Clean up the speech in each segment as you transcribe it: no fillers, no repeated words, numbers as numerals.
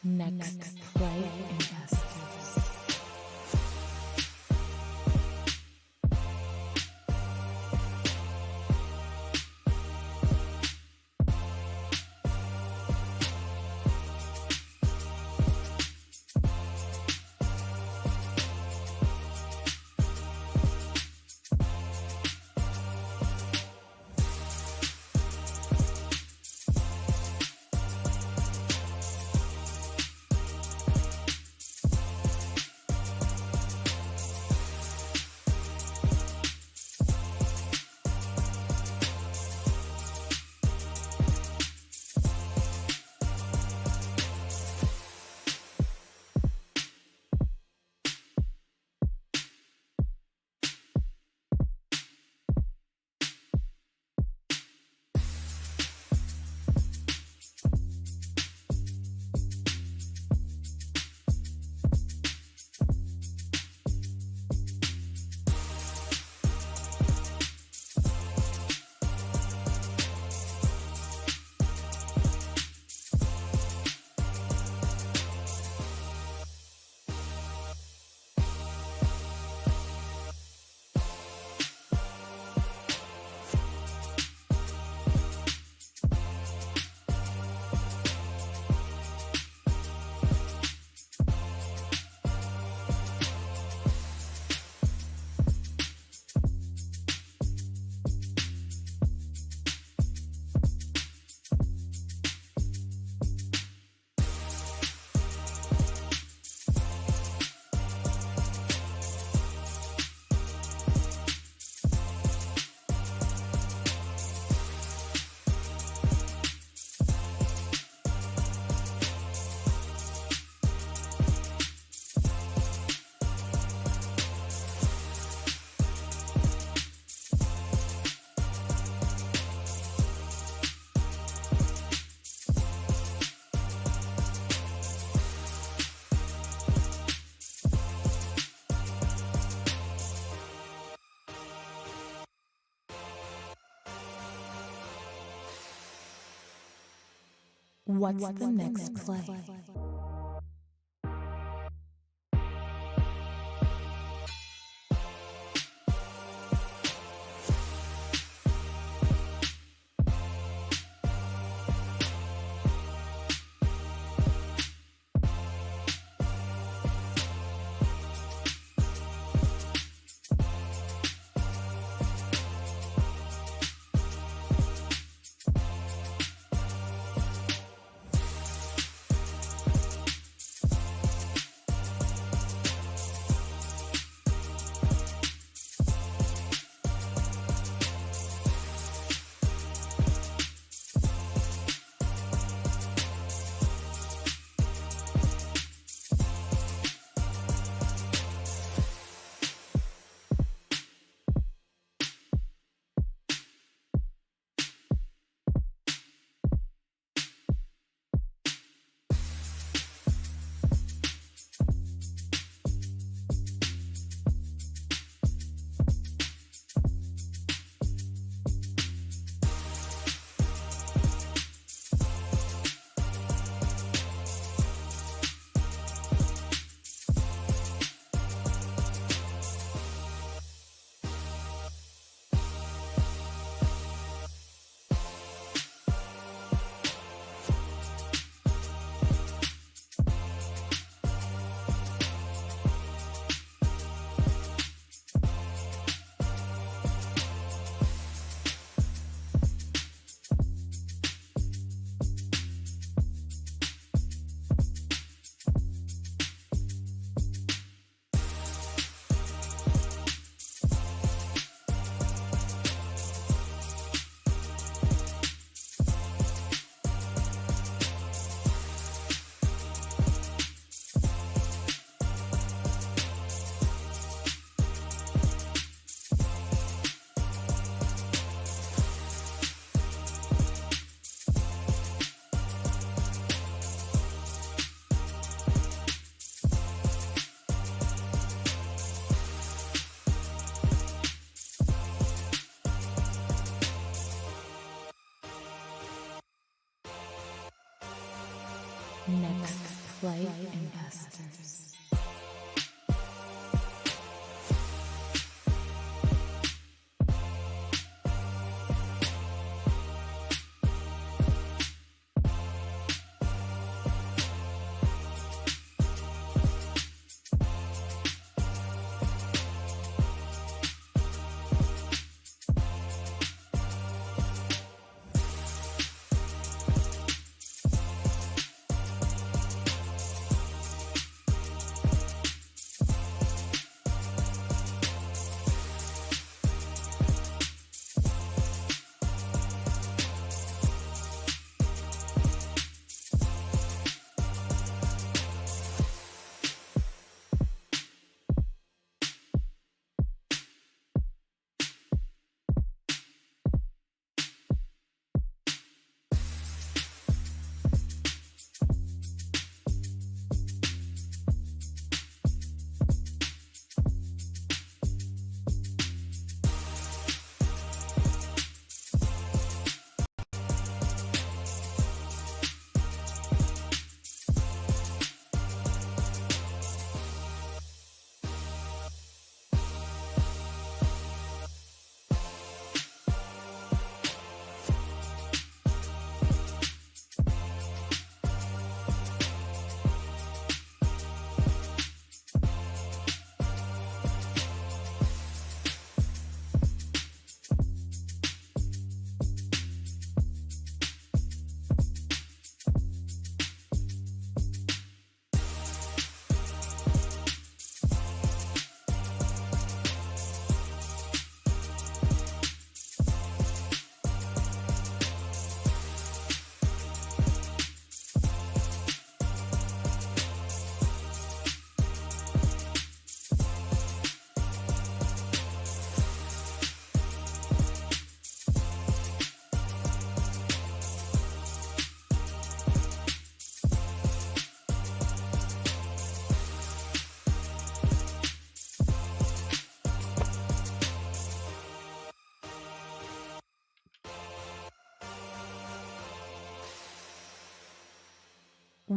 Next Play Investors. What's the next play?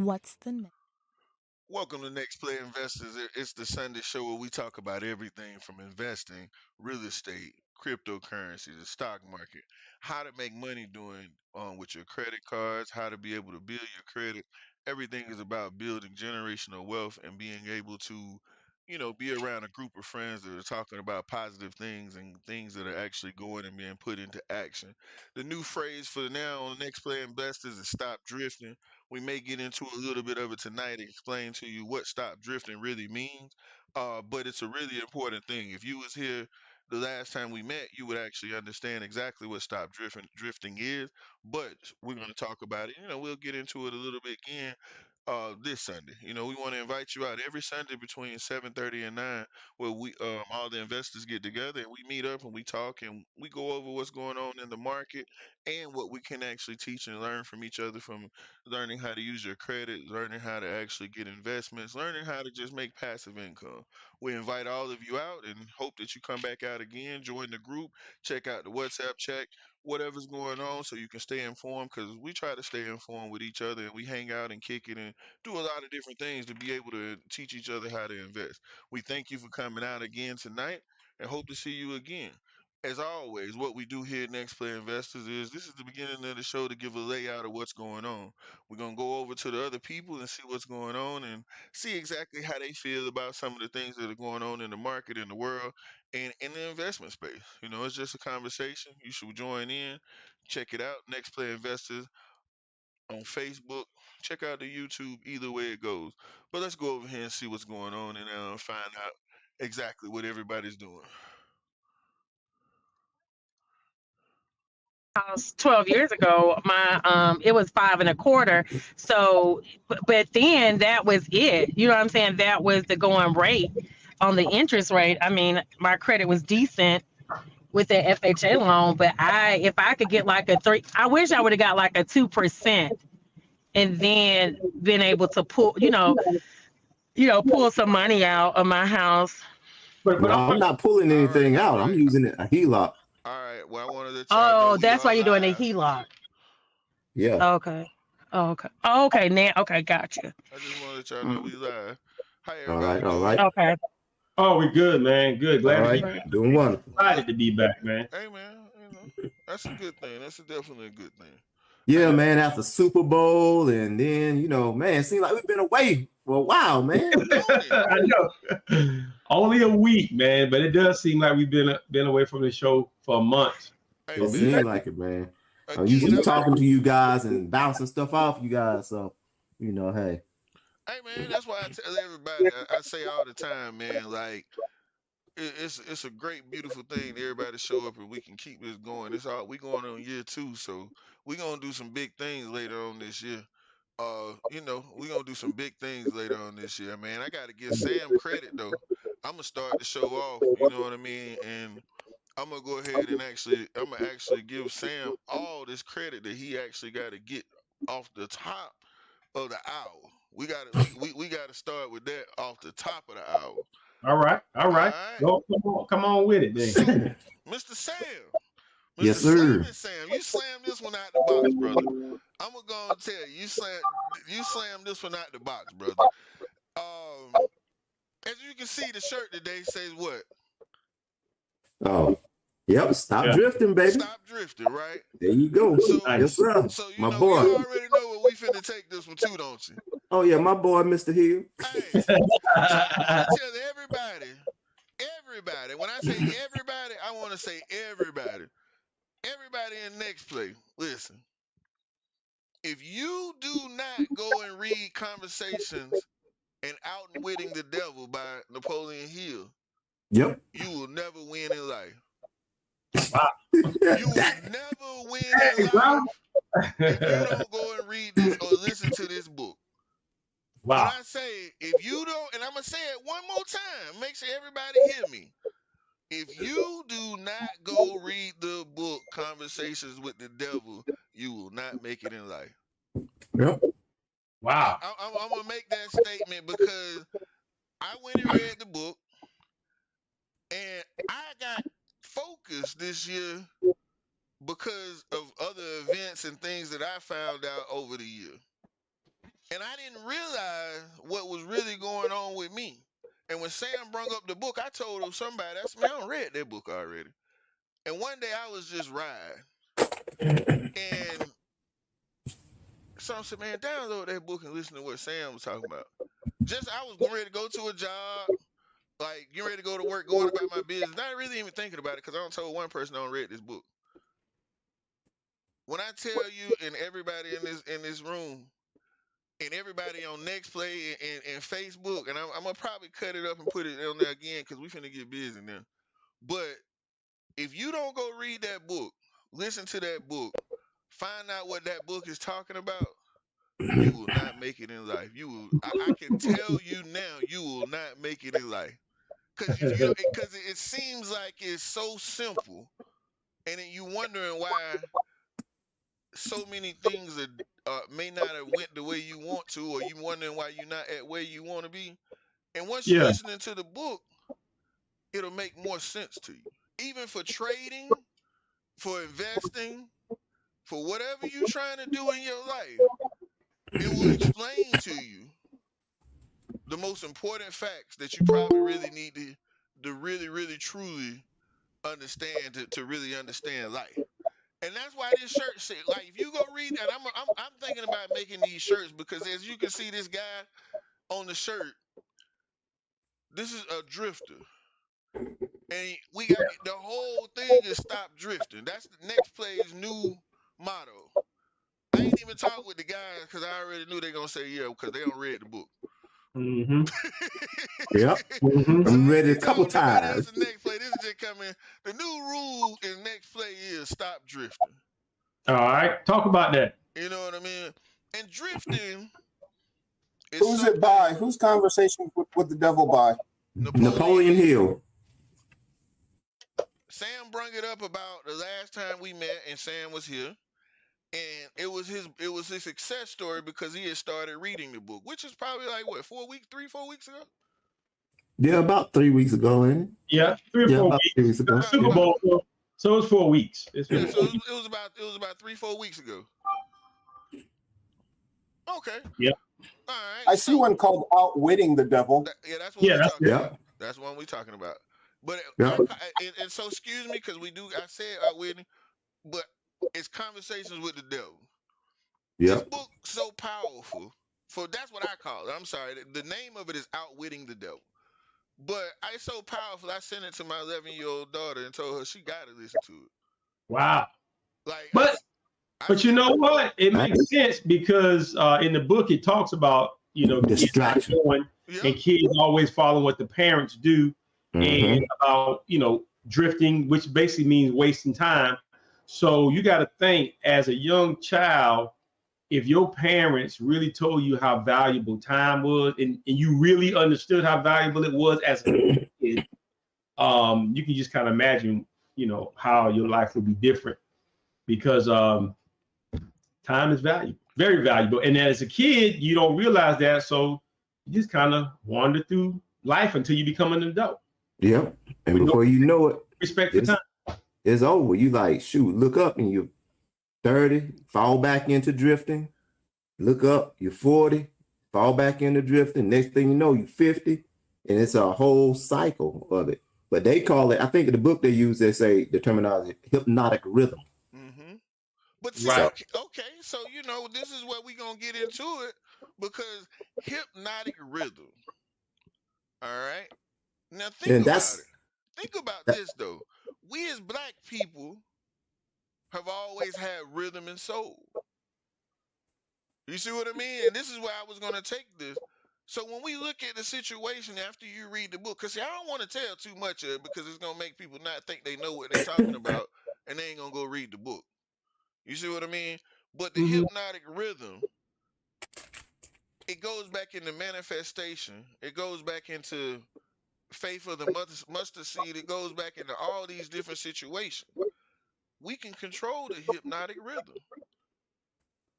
What's the next? Welcome to Next Play Investors. It's the Sunday show where we talk about everything from investing, real estate, cryptocurrency, the stock market, how to make money doing with your credit cards, how to be able to build your credit. Everything is about building generational wealth and being able to, be around a group of friends that are talking about positive things and things that are actually going and being put into action. The new phrase for now on Next Play Investors is stop drifting. We may get into a little bit of it tonight and explain to you what stop drifting really means. But it's a really important thing. If you was here the last time we met, you would actually understand exactly what stop drifting is. But we're going to talk about it. We'll get into it a little bit again this Sunday. We want to invite you out every Sunday between 7:30 and 9, where we all the investors get together and we meet up and we talk and we go over what's going on in the market and what we can actually teach and learn from each other, from learning how to use your credit, learning how to actually get investments, learning how to just make passive income. We invite all of you out and hope that you come back out again, join the group, check out the WhatsApp chat, whatever's going on, so you can stay informed, because we try to stay informed with each other and we hang out and kick it and do a lot of different things to be able to teach each other how to invest. We thank you for coming out again tonight and hope to see you again. As always, what we do here at Next Play Investors is this is the beginning of the show to give a layout of what's going on. We're going to go over to the other people and see what's going on and see exactly how they feel about some of the things that are going on in the market, in the world, and in the investment space. It's just a conversation. You should join in, check it out. Next Play Investors on Facebook. Check out the YouTube. Either way it goes. But let's go over here and see what's going on and find out exactly what everybody's doing. House 12 years ago, my it was 5.25. So but then that was it. You know what I'm saying? That was the going rate on the interest rate. I mean, my credit was decent with the FHA loan, but if I could get like a 3, I wish I would have got like a 2% and then been able to pull some money out of my house. But I'm not pulling anything out. I'm using a HELOC. All right. Well, I wanted to let y'all know That's why you're doing a live. HELOC. Yeah. Okay. Okay. Now, okay, gotcha. I just want to let y'all know we live. Hi, All everybody right. All doing? right. Okay. Oh, we good, man. Good. Glad All to be right. Doing one. excited to be back, man. Hey, man. That's a good thing. That's definitely a good thing. Yeah, man. After Super Bowl, and then man, it seems like we've been away for a while, man. I know. Only a week, man, but it does seem like we've been away from the show for a month. Hey, It seems like it, man. I'm usually talking to you guys and bouncing stuff off you guys, so hey. Hey, man, that's why I tell everybody. I say all the time, man. Like, it's a great, beautiful thing to everybody show up and we can keep this going. We going on year 2, so we gonna do some big things later on this year. We gonna do some big things later on this year, man. I gotta give Sam credit though. I'm gonna start the show off, you know what I mean, and I'm gonna go ahead and I'm gonna actually give Sam all this credit that he actually got to get off the top of the hour. We gotta start with that off the top of the hour. All right. Alright. Come on with it, So, then. Mr. Sam. Mr. Yes, sir. Sam, you slammed this one out the box, brother. I'm gonna go and tell you slammed this one out the box, brother. As you can see, the shirt today says what? Oh, yep. Stop drifting, baby. Stop drifting, right? There you go. Yes, sir. So my boy. You already know what we finna take this one too, don't you? Oh yeah, my boy, Mr. Hill. Hey, I tell everybody. When I say everybody, I want to say everybody. Everybody in Next Play, listen. If you do not go and read Conversations and Outwitting the Devil by Napoleon Hill, yep, you will never win in life. Wow. You will never win in life if you don't go and read this or listen to this book. Wow. When I say, if you don't, and I'm going to say it one more time, make sure everybody hear me. If you do not go read the book Conversations with the Devil, you will not make it in life. Yep. Wow. I'm going to make that statement because I went and read the book and I got focused this year because of other events and things that I found out over the year. And I didn't realize what was really going on with me. And when Sam brought up the book, I told him somebody, I said, man, I done read that book already. And one day I was just riding. And someone said, man, download that book and listen to what Sam was talking about. Just I was getting ready to go to a job, like getting ready to go to work, going about my business. Not really even thinking about it because I don't told one person I don't read this book. When I tell you and everybody in this room and everybody on NextPlay and Facebook, and I'm gonna probably cut it up and put it on there again because we finna get busy now. But if you don't go read that book, listen to that book, find out what that book is talking about, you will not make it in life. You will. I can tell you now, you will not make it in life. Because it seems like it's so simple, and then you wondering why so many things may not have went the way you want to, or you wondering why you're not at where you want to be. And once you're listening to the book, it'll make more sense to you. Even for trading, for investing, for whatever you're trying to do in your life, it will explain to you the most important facts that you probably really need to really, really, truly understand to really understand life. And that's why this shirt said, like, if you go read, and I'm thinking about making these shirts because as you can see, this guy on the shirt, this is a drifter, and we got the whole thing is stop drifting. That's the NextPlay's new motto. I ain't even talked with the guys because I already knew they're gonna say yeah because they don't read the book. Mm-hmm. Yep. Mm-hmm. I'm ready a couple times. NextPlay. This is just coming. The new rule in NextPlay is stop drifting. All right, talk about that. You know what I mean? And drifting. Who's it by? Whose conversation with the devil by? Napoleon Hill. Sam brought it up about the last time we met, and Sam was here, and it was his success story because he had started reading the book, which is probably like what 4 weeks ago. Yeah, about 3 weeks ago, ain't it? Yeah, 3 or 4 about weeks. 3 weeks ago. Super Bowl. So it's 4 weeks. So it was about 3-4 weeks ago. Okay. Yeah. All right. I see one called Outwitting the Devil. That's what we're talking about. Yeah. That's one we're talking about. But Yeah. and so excuse me because I said Outwitting, but it's Conversations with the Devil. Yeah. This book so powerful. That's what I call it. I'm sorry. The name of it is Outwitting the Devil. But it's so powerful. I sent it to my 11-year-old daughter and told her she got to listen to it. Wow. Like, but you know what? It makes sense because in the book it talks about distraction and kids always follow what the parents do, and about drifting, which basically means wasting time. So you got to think as a young child, if your parents really told you how valuable time was and you really understood how valuable it was as a kid, you can just kind of imagine, how your life would be different because time is valuable, very valuable. And as a kid, you don't realize that. So you just kind of wander through life until you become an adult. Yep. And before you know it, respect for time. It's over. You like, shoot, look up and you're 30, fall back into drifting. Look up, you're 40, fall back into drifting. Next thing you know, you're 50. And it's a whole cycle of it. But they call it, I think in the book they use, they say the terminology, hypnotic rhythm. Mm-hmm. But see, Right. okay, so this is where we're gonna get into it because hypnotic rhythm. All right. Now think about it. Think about this though. We as black people have always had rhythm and soul. You see what I mean? And this is where I was gonna take this. So when we look at the situation after you read the book, because I don't want to tell too much of it because it's gonna make people not think they know what they're talking about, and they ain't gonna go read the book. You see what I mean? But the hypnotic rhythm, it goes back into manifestation. It goes back into faith of the mustard seed. It goes back into all these different situations. We can control the hypnotic rhythm.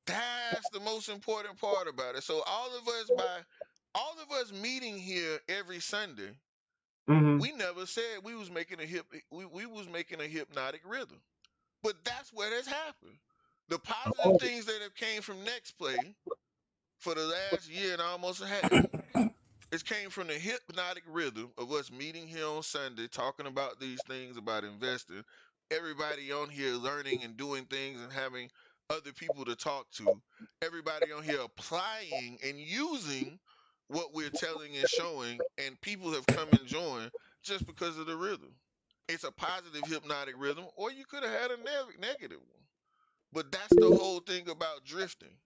That's the most important part about it. So all of us meeting here every Sunday, we never said we was making a hypnotic rhythm. But that's what has happened. The positive things that have came from NextPlay for the last year and almost a half. It came from the hypnotic rhythm of us meeting here on Sunday, talking about these things, about investing. Everybody on here learning and doing things and having other people to talk to. Everybody on here applying and using what we're telling and showing, and people have come and joined just because of the rhythm. It's a positive hypnotic rhythm, or you could have had a negative one. But that's the whole thing about drifting.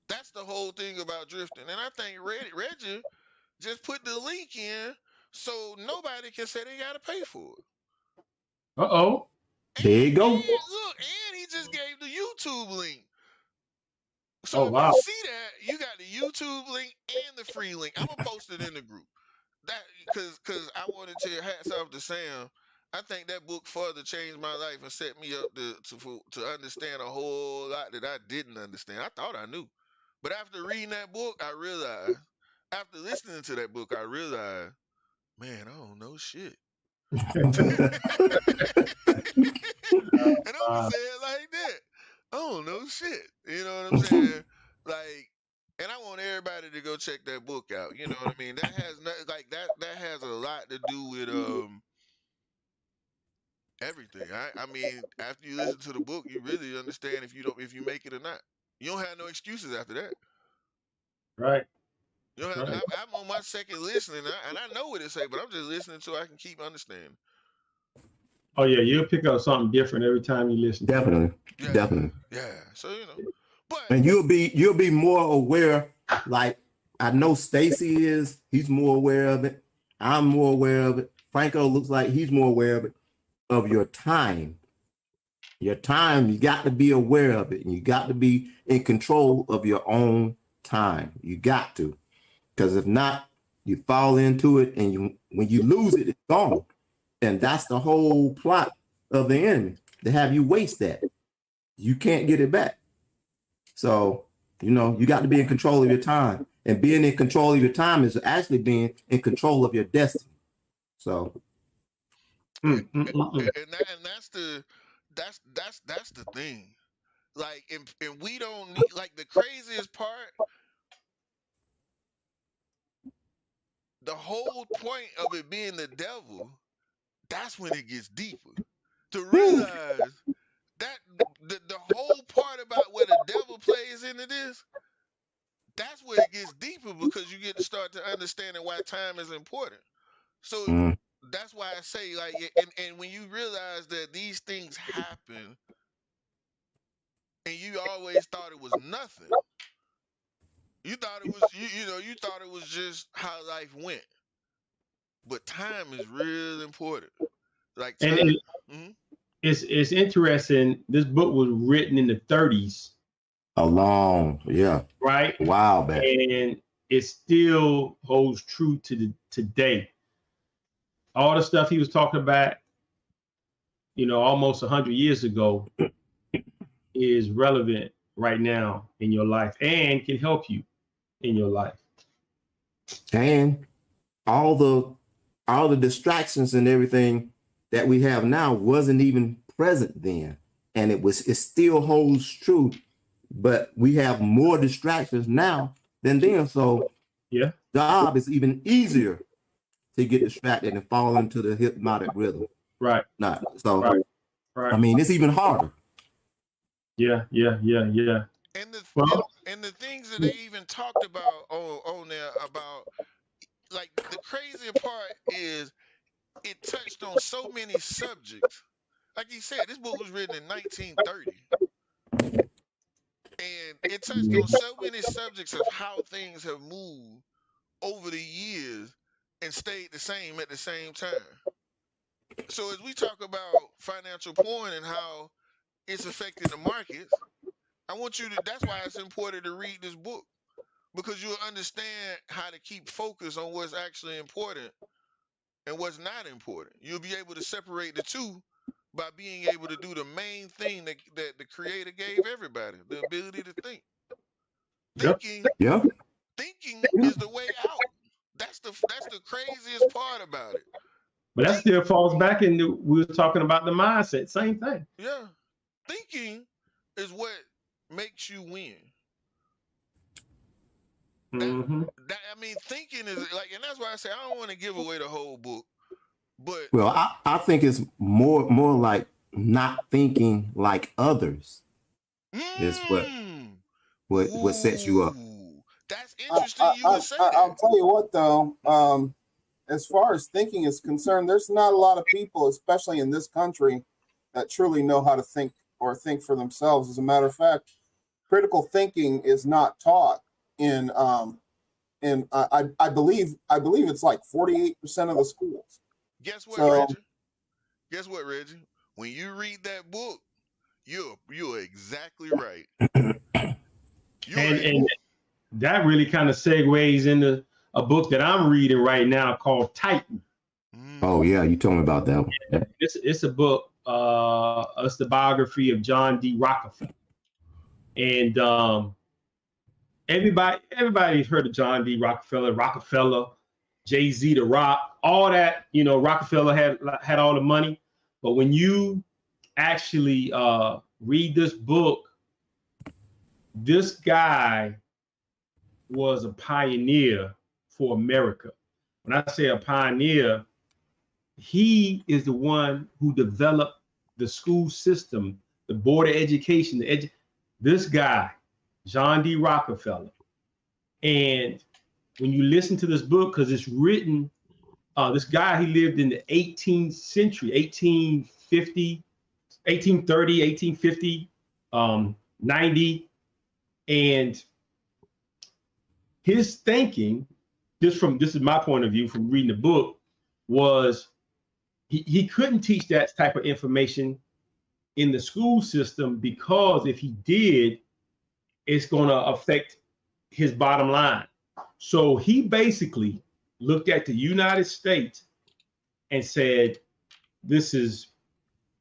That's the whole thing about drifting. And I think Reggie just put the link in so nobody can say they got to pay for it. Uh-oh. There you go. And look, and he just gave the YouTube link. So if wow. you see that, you got the YouTube link and the free link. I'm gonna post it in the group. That because I wanted to hats off to Sam. I think that book further changed my life and set me up to understand a whole lot that I didn't understand. I thought I knew. But after reading that book, I realized, after listening to that book, I realized, man, I don't know shit. And I'm gonna say it like that. I don't know shit. You know what I'm saying? Like, and I want everybody to go check that book out. You know what I mean? That has that has a lot to do with everything. I mean, after you listen to the book, you really understand if you make it or not. You don't have no excuses after that. Right. You know, Right. I'm on my second listening, and I know what it say, but I'm just listening so I can keep understanding. Oh yeah, you'll pick up something different every time you listen. Definitely. Yeah, Definitely. yeah. So but And you'll be more aware. Like I know Stacy is. He's more aware of it. I'm more aware of it. Franco looks like he's more aware of it. Of your time. Your time, you got to be aware of it, and you got to be in control of your own time. You got to, because if not, you fall into it, and when you lose it, it's gone. And that's the whole plot of the enemy, to have you waste that. You can't get it back. So, you got to be in control of your time. And being in control of your time is actually being in control of your destiny. So and that's the thing. Like, and we don't need, like, the craziest part, the whole point of it being the devil, that's when it gets deeper. To realize that the whole part about where the devil plays into this, that's where it gets deeper, because you get to start to understanding why time is important. So that's why I say, like, and when you realize that these things happen, and you always thought it was nothing, you thought it was you thought it was just how life went, but time is real important. Like time. And it's interesting. This book was written in the 30s. Right. Wow, man. And it still holds true to today. All the stuff he was talking about, almost 100 years ago, is relevant right now in your life and can help you in your life. And all the distractions and everything that we have now wasn't even present then, and it still holds true, but we have more distractions now than then. So yeah, job is even easier to get distracted and fall into the hypnotic rhythm. Right. Not so. Right. I mean, it's even harder. Yeah. And the things that they even talked about on there about, like, the crazy part is it touched on so many subjects. Like he said, this book was written in 1930. And it touched on so many subjects of how things have moved over the years and stayed the same at the same time. So as we talk about financial porn and how it's affecting the markets, I want you to, that's why it's important to read this book, because you'll understand how to keep focus on what's actually important and what's not important. You'll be able to separate the two by being able to do the main thing that the Creator gave everybody, the ability to think. Thinking is the way out. That's the craziest part about it. But that still falls back into, we were talking about the mindset, same thing. Yeah. Thinking is what makes you win. I mean, thinking is like, and that's why I say I don't want to give away the whole book. But well, I think it's more like not thinking like others is what sets you up. That's interesting. I'll tell you what, though. As far as thinking is concerned, there's not a lot of people, especially in this country, that truly know how to think or think for themselves. As a matter of fact, critical thinking is not taught in I believe it's like 48% of the schools. Guess what, Reggie? When you read that book, you're exactly right. And that really kind of segues into a book that I'm reading right now called Titan. Oh yeah, you told me about that one. Yeah. It's a book. It's the biography of John D. Rockefeller, and everybody's heard of John D. Rockefeller, Jay-Z, The Rock, all that. You know, Rockefeller had all the money, but when you actually read this book, this guy was a pioneer for America. When I say a pioneer, he is the one who developed the school system, the board of education, this guy, John D. Rockefeller. And when you listen to this book, because it's written, this guy, he lived in the 18th century, 1830, 1850, 90. And his thinking, this is my point of view from reading the book, was he couldn't teach that type of information in the school system, because if he did, it's going to affect his bottom line. So he basically looked at the United States and said, this is,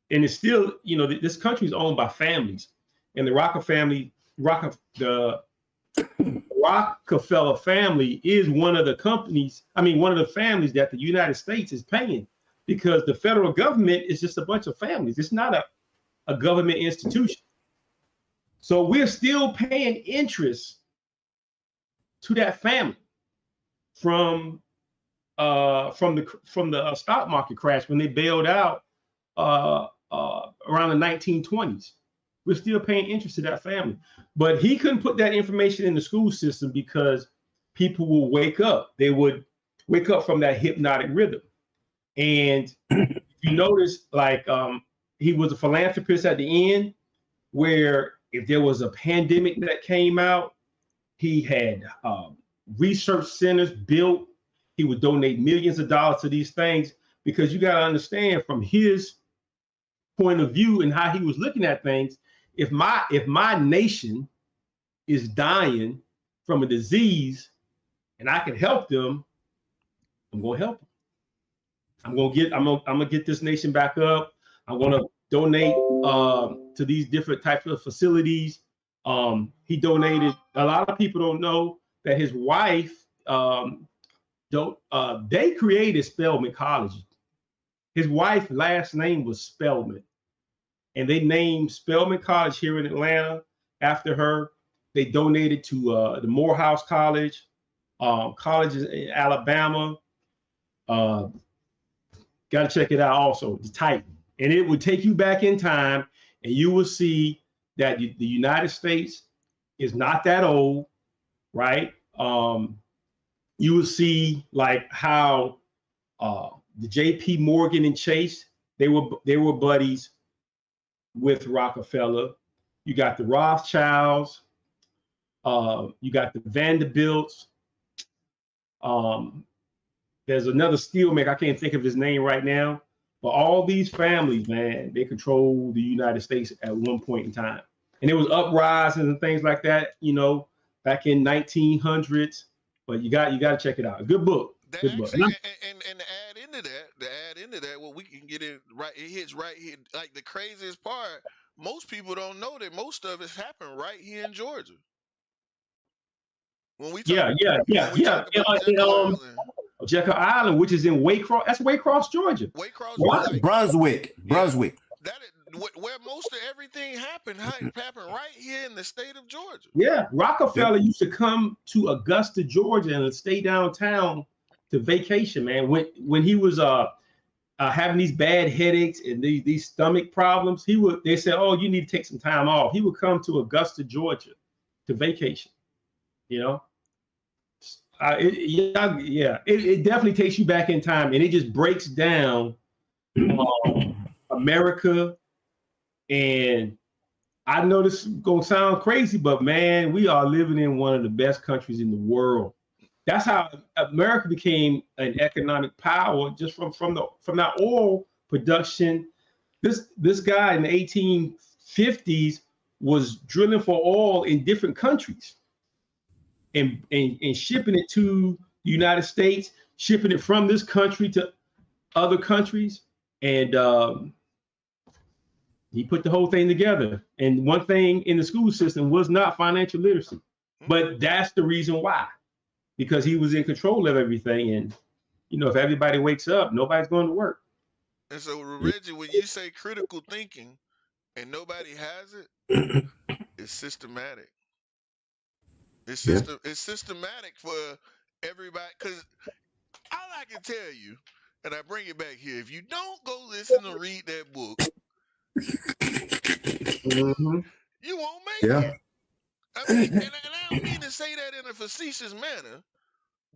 and it's still, you know, this country is owned by families, and the Rockefeller family is one of the families that the United States is paying, because the federal government is just a bunch of families. It's not a government institution. So we're still paying interest to that family from the stock market crash when they bailed out around the 1920s. We're still paying interest to that family. But he couldn't put that information in the school system because people will wake up. They would wake up from that hypnotic rhythm. And you notice, like, he was a philanthropist at the end, where if there was a pandemic that came out, he had research centers built. He would donate millions of dollars to these things, because you got to understand, from his point of view and how he was looking at things, if my nation is dying from a disease and I can help them, I'm going to help them. I'm gonna get this nation back up. I'm gonna donate to these different types of facilities. He donated. A lot of people don't know that his wife they created Spelman College. His wife's last name was Spelman, and they named Spelman College here in Atlanta after her. They donated to the Morehouse College, colleges in Alabama. Got to check it out also, the Titan. And it would take you back in time, and you will see that the United States is not that old, right? You will see like how the J.P. Morgan and Chase, they were buddies with Rockefeller. You got the Rothschilds, you got the Vanderbilts. There's another steelmaker, I can't think of his name right now, but all these families, man, they control the United States at one point in time. And there was uprisings and things like that, you know, back in 1900s. But you got to check it out. A good book. Good book. And to add into that, well, we can get it right. It hits right here. Like, the craziest part, most people don't know that most of it's happened right here in Georgia. When we talk, Jekyll Island, which is in Waycross. That's Waycross, Georgia. Brunswick. That where most of everything happened right here in the state of Georgia. Yeah, Rockefeller used to come to Augusta, Georgia, and stay downtown to vacation, man. When he was having these bad headaches and these stomach problems, they said, "Oh, you need to take some time off." He would come to Augusta, Georgia, to vacation. You know, it definitely takes you back in time, and it just breaks down America. And I know this is gonna sound crazy, but man, we are living in one of the best countries in the world. That's how America became an economic power, just from that oil production. This guy in the 1850s was drilling for oil in different countries and shipping it to the United States, shipping it from this country to other countries, and he put the whole thing together. And one thing in the school system was not financial literacy, but that's the reason why. Because he was in control of everything. And, you know, if everybody wakes up, nobody's going to work. And so, Reggie, when you say critical thinking and nobody has it, it's systematic. It's systematic for everybody. Because all I can tell you, and I bring it back here, if you don't go listen or read that book, you won't make it. I mean, and I don't mean to say that in a facetious manner,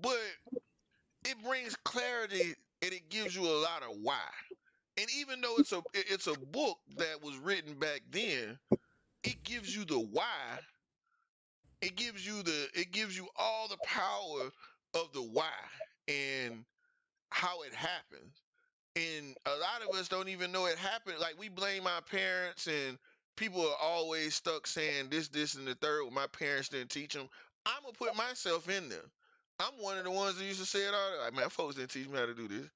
but it brings clarity and it gives you a lot of why. And even though it's a book that was written back then, it gives you the why. It gives you all the power of the why and how it happens. And a lot of us don't even know it happened. Like, we blame our parents, and people are always stuck saying this, and the third. My parents didn't teach them. I'm gonna put myself in there. I'm one of the ones that used to say it all the time. Man, folks didn't teach me how to do this.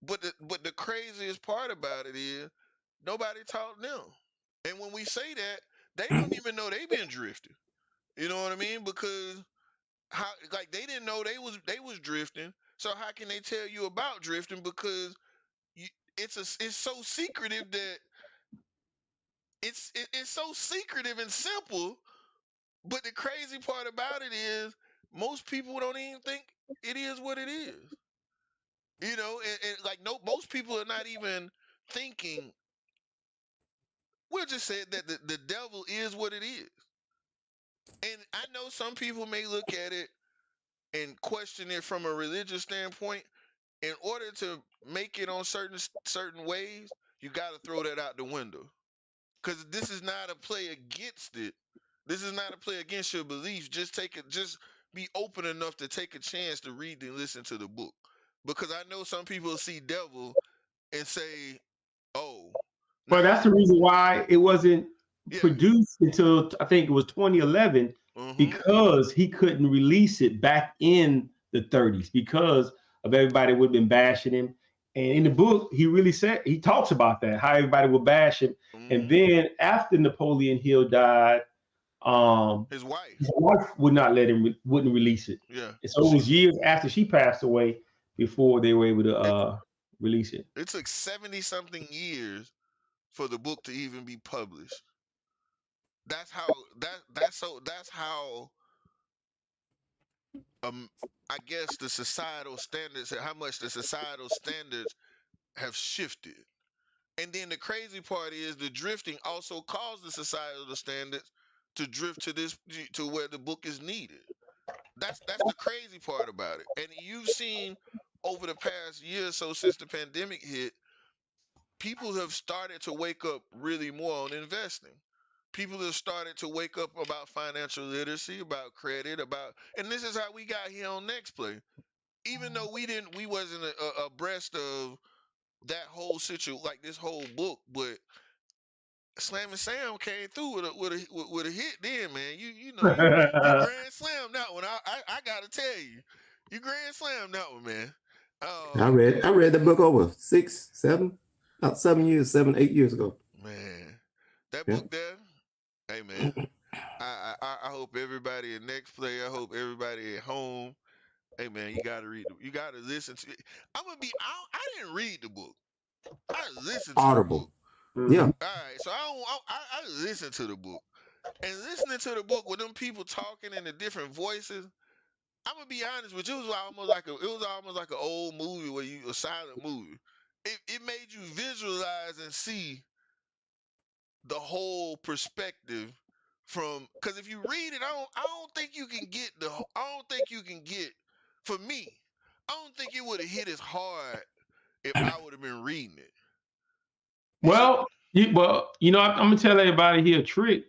But the craziest part about it is nobody taught them. And when we say that, they don't even know they been drifting. You know what I mean? Because they didn't know they was drifting. So how can they tell you about drifting? Because it's so secretive that it's so secretive and simple. But the crazy part about it is most people don't even think it is what it is. You know, and most people are not even thinking. We'll just say that the devil is what it is. And I know some people may look at it and question it from a religious standpoint. In order to make it on certain ways, you got to throw that out the window. Because this is not a play against it. This is not a play against your beliefs. Just be open enough to take a chance to read and listen to the book. Because I know some people see devil and say, "Oh." Well, that's the reason why it wasn't produced until I think it was 2011, because he couldn't release it back in the 30s because of everybody would have been bashing him. And in the book, he talks about that, how everybody would bash him. And then after Napoleon Hill died, his wife would not wouldn't release it. Yeah. And so it was years after she passed away before they were able to release it. It took 70-something years for the book to even be published. That's how I guess the societal standards, how much the societal standards have shifted. And then the crazy part is the drifting also caused the societal standards to drift to where the book is needed. That's the crazy part about it. And you've seen over the past year or so since the pandemic hit, people have started to wake up really more on investing. People have started to wake up about financial literacy, about credit, and this is how we got here on Next Play. Even though we wasn't abreast of that whole situation, like this whole book, but Slam and Sam came through with a hit. Then, man, you grand slam that one. I gotta tell you, you grand slam that one, man. I read the book over 7, 8 years ago. Man, that book there. Hey, man. I hope everybody at Next Play. I hope everybody at home. Hey, man, you gotta read. You gotta listen to it. I didn't read the book. I listened to Audible. the book. Yeah. All right, so I listen to the book, and listening to the book with them people talking in the different voices. I'm gonna be honest with you. It was almost like an old movie where a silent movie. It made you visualize and see the whole perspective from, because if you read it, I don't think you can get for me. I don't think it would have hit as hard if I would have been reading it. Well, I'm gonna tell everybody here a trick.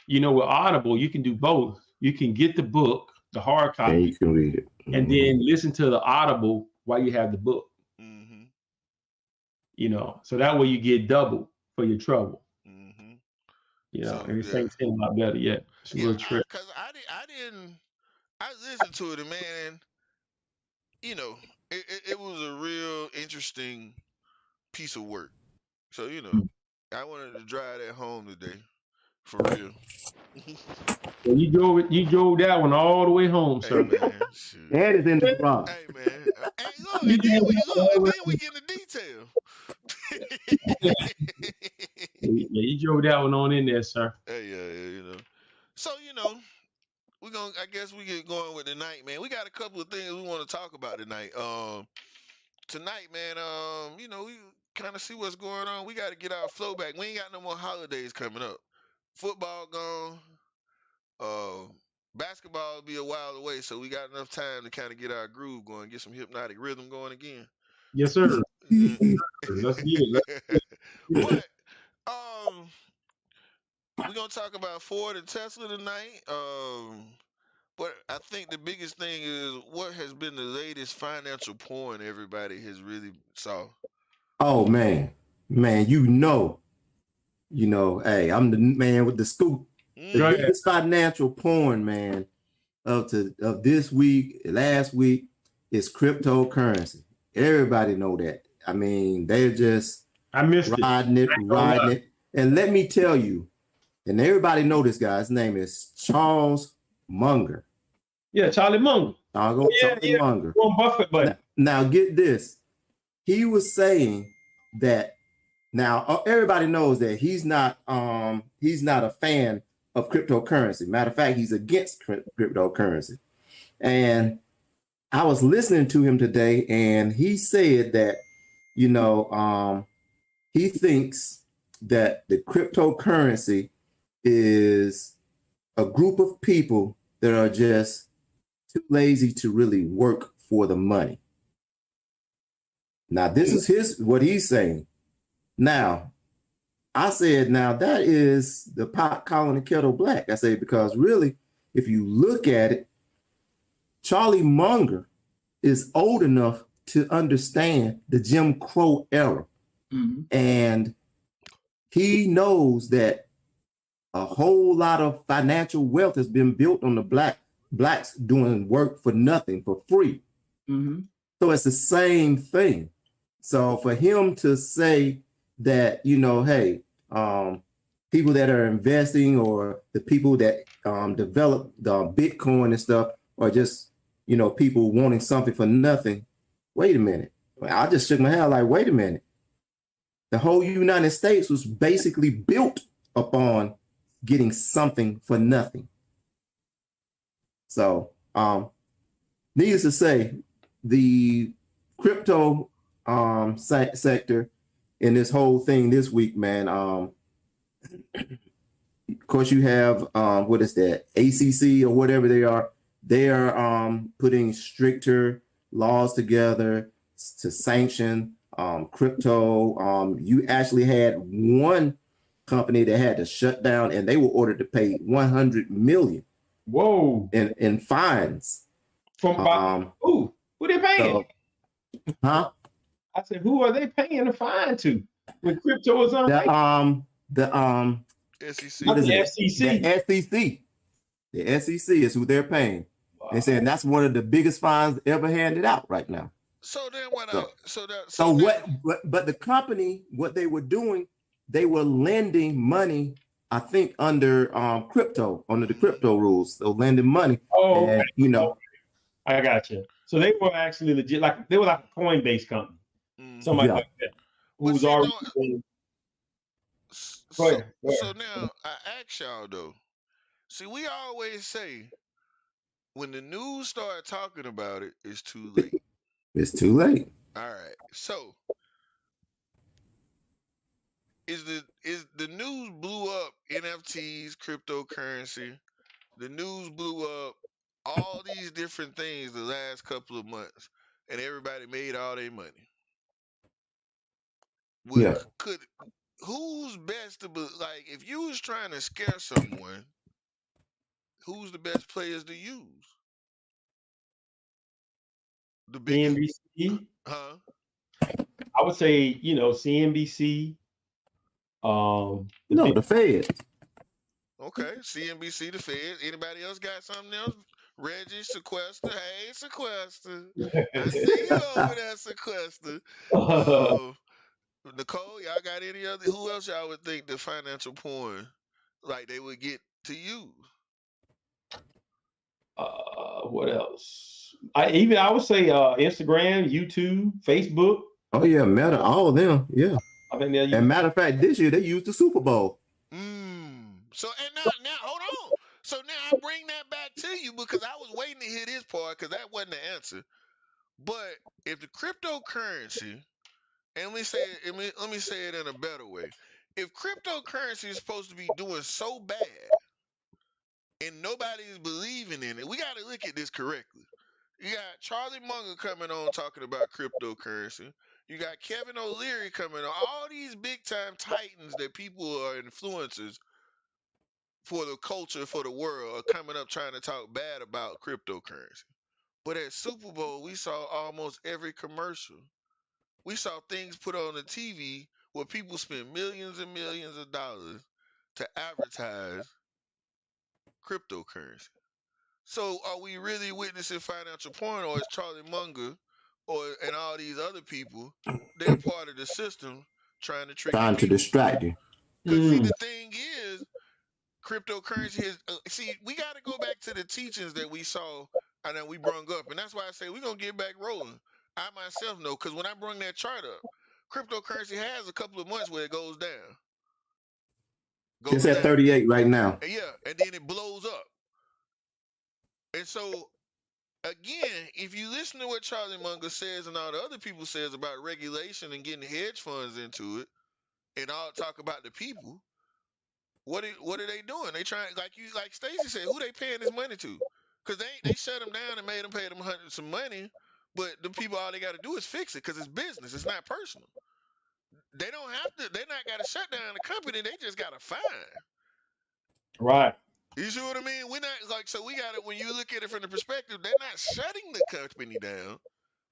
With Audible, you can do both. You can get the book, the hard copy, and you can read it, and then listen to the Audible while you have the book. Mm-hmm. So that way you get double for your trouble. Mm-hmm. And it makes it a lot better. Yeah, it's a real trick. Because I listened to it, and man, it was a real interesting piece of work. So I wanted to drive that home today, for real. Well, you drove that one all the way home, sir. Hey, man, shoot. And it's in the garage. Hey man, and then we get into detail. Yeah, you drove that one on in there, sir. Hey, yeah. So I guess we get going with tonight, man. We got a couple of things we want to talk about tonight. Tonight, man, we kind of see what's going on. We got to get our flow back. We ain't got no more holidays coming up. Football gone. Basketball will be a while away, so we got enough time to kind of get our groove going, get some hypnotic rhythm going again. Yes, sir. Let's get it. But we're gonna talk about Ford and Tesla tonight. But I think the biggest thing is what has been the latest financial porn everybody has really saw. Oh man, hey, I'm the man with the scoop. The biggest financial porn, man, of this week, last week, is cryptocurrency. Everybody know that. I mean, they're just riding it. And let me tell you, and everybody know this guy's name is Charles Munger. Yeah, Charlie Munger. Charlie Munger. Warren Buffett, buddy. Now get this. He was saying that now everybody knows that he's not a fan of cryptocurrency. Matter of fact, he's against cryptocurrency. And I was listening to him today, and he said that, he thinks that the cryptocurrency is a group of people that are just too lazy to really work for the money. Now, this is what he's saying. Now, I said, now that is the pot calling the kettle black. I say, because really, if you look at it, Charlie Munger is old enough to understand the Jim Crow era. Mm-hmm. And he knows that a whole lot of financial wealth has been built on the blacks doing work for nothing, for free. Mm-hmm. So it's the same thing. So for him to say that, hey, people that are investing or the people that develop the Bitcoin and stuff are just, people wanting something for nothing. Wait a minute. I just shook my head like, wait a minute. The whole United States was basically built upon getting something for nothing. So, needless to say, the crypto sector in this whole thing this week, man. Of course, you have what is that? ACC or whatever they are. They are putting stricter laws together to sanction crypto. You actually had one company that had to shut down, and they were ordered to pay $100 million. Whoa! In fines. From who they paying? Huh? I said, who are they paying the fine to? When crypto is on the SEC. What is it? The SEC. The SEC is who they're paying. Wow. They said that's one of the biggest fines ever handed out right now. So then but the company, what they were doing, they were lending money, I think, under the crypto rules. So lending money. Oh, and, okay. I got you. So they were actually legit, they were like a Coinbase company. Somebody like that. Who's already Go So, ahead. Go ahead. so now I ask y'all though. See, we always say when the news start talking about it, it's too late. It's too late. All right. So is the news blew up NFTs, cryptocurrency. The news blew up all these different things the last couple of months, and everybody made all their money. Yeah. Who's best to be like if you was trying to scare someone? Who's the best players to use? The biggest, CNBC. huh? I would say, CNBC. No, the Fed. Okay, CNBC, the Fed. Anybody else got something else? Reggie, Sequester. Hey, Sequester. I see you over there, Sequester. Nicole, y'all got any other? Who else y'all would think the financial porn like they would get to use? What else? I would say Instagram, YouTube, Facebook. Oh yeah, Meta, all of them. Yeah. I think they're And matter of fact, this year they used the Super Bowl. So and now hold on. So now I bring that back to you because I was waiting to hear this part because that wasn't the answer. But if the cryptocurrency, and let me say it in a better way. If cryptocurrency is supposed to be doing so bad and nobody is believing in it, we got to look at this correctly. You got Charlie Munger coming on talking about cryptocurrency. You got Kevin O'Leary coming on. All these big time titans that people are influencers for the culture, for the world, are coming up trying to talk bad about cryptocurrency. But at Super Bowl, we saw almost every commercial. We saw things put on the TV where people spend millions and millions of dollars to advertise cryptocurrency. So are we really witnessing financial porn, or is Charlie Munger and all these other people, they're part of the system trying to trick Trying to people? distract you. Because see, the thing is, cryptocurrency is see, we got to go back to the teachings that we saw and then we brung up, and that's why I say we're gonna get back rolling. I myself know, because when I brung that chart up, cryptocurrency has a couple of months where it goes down. It's at 38 right now. Yeah, and then it blows up. And so, again, if you listen to what Charlie Munger says and all the other people says about regulation and getting hedge funds into it, and all talk about the people, what are they doing? They trying, like Stacey said, who they paying this money to? Because they shut them down and made them pay them some money, but the people, all they got to do is fix it because it's business. It's not personal. They don't have to. They not got to shut down the company. They just got to fine. Right. You see what I mean? We're not like, so we got it. When you look at it from the perspective, they're not shutting the company down.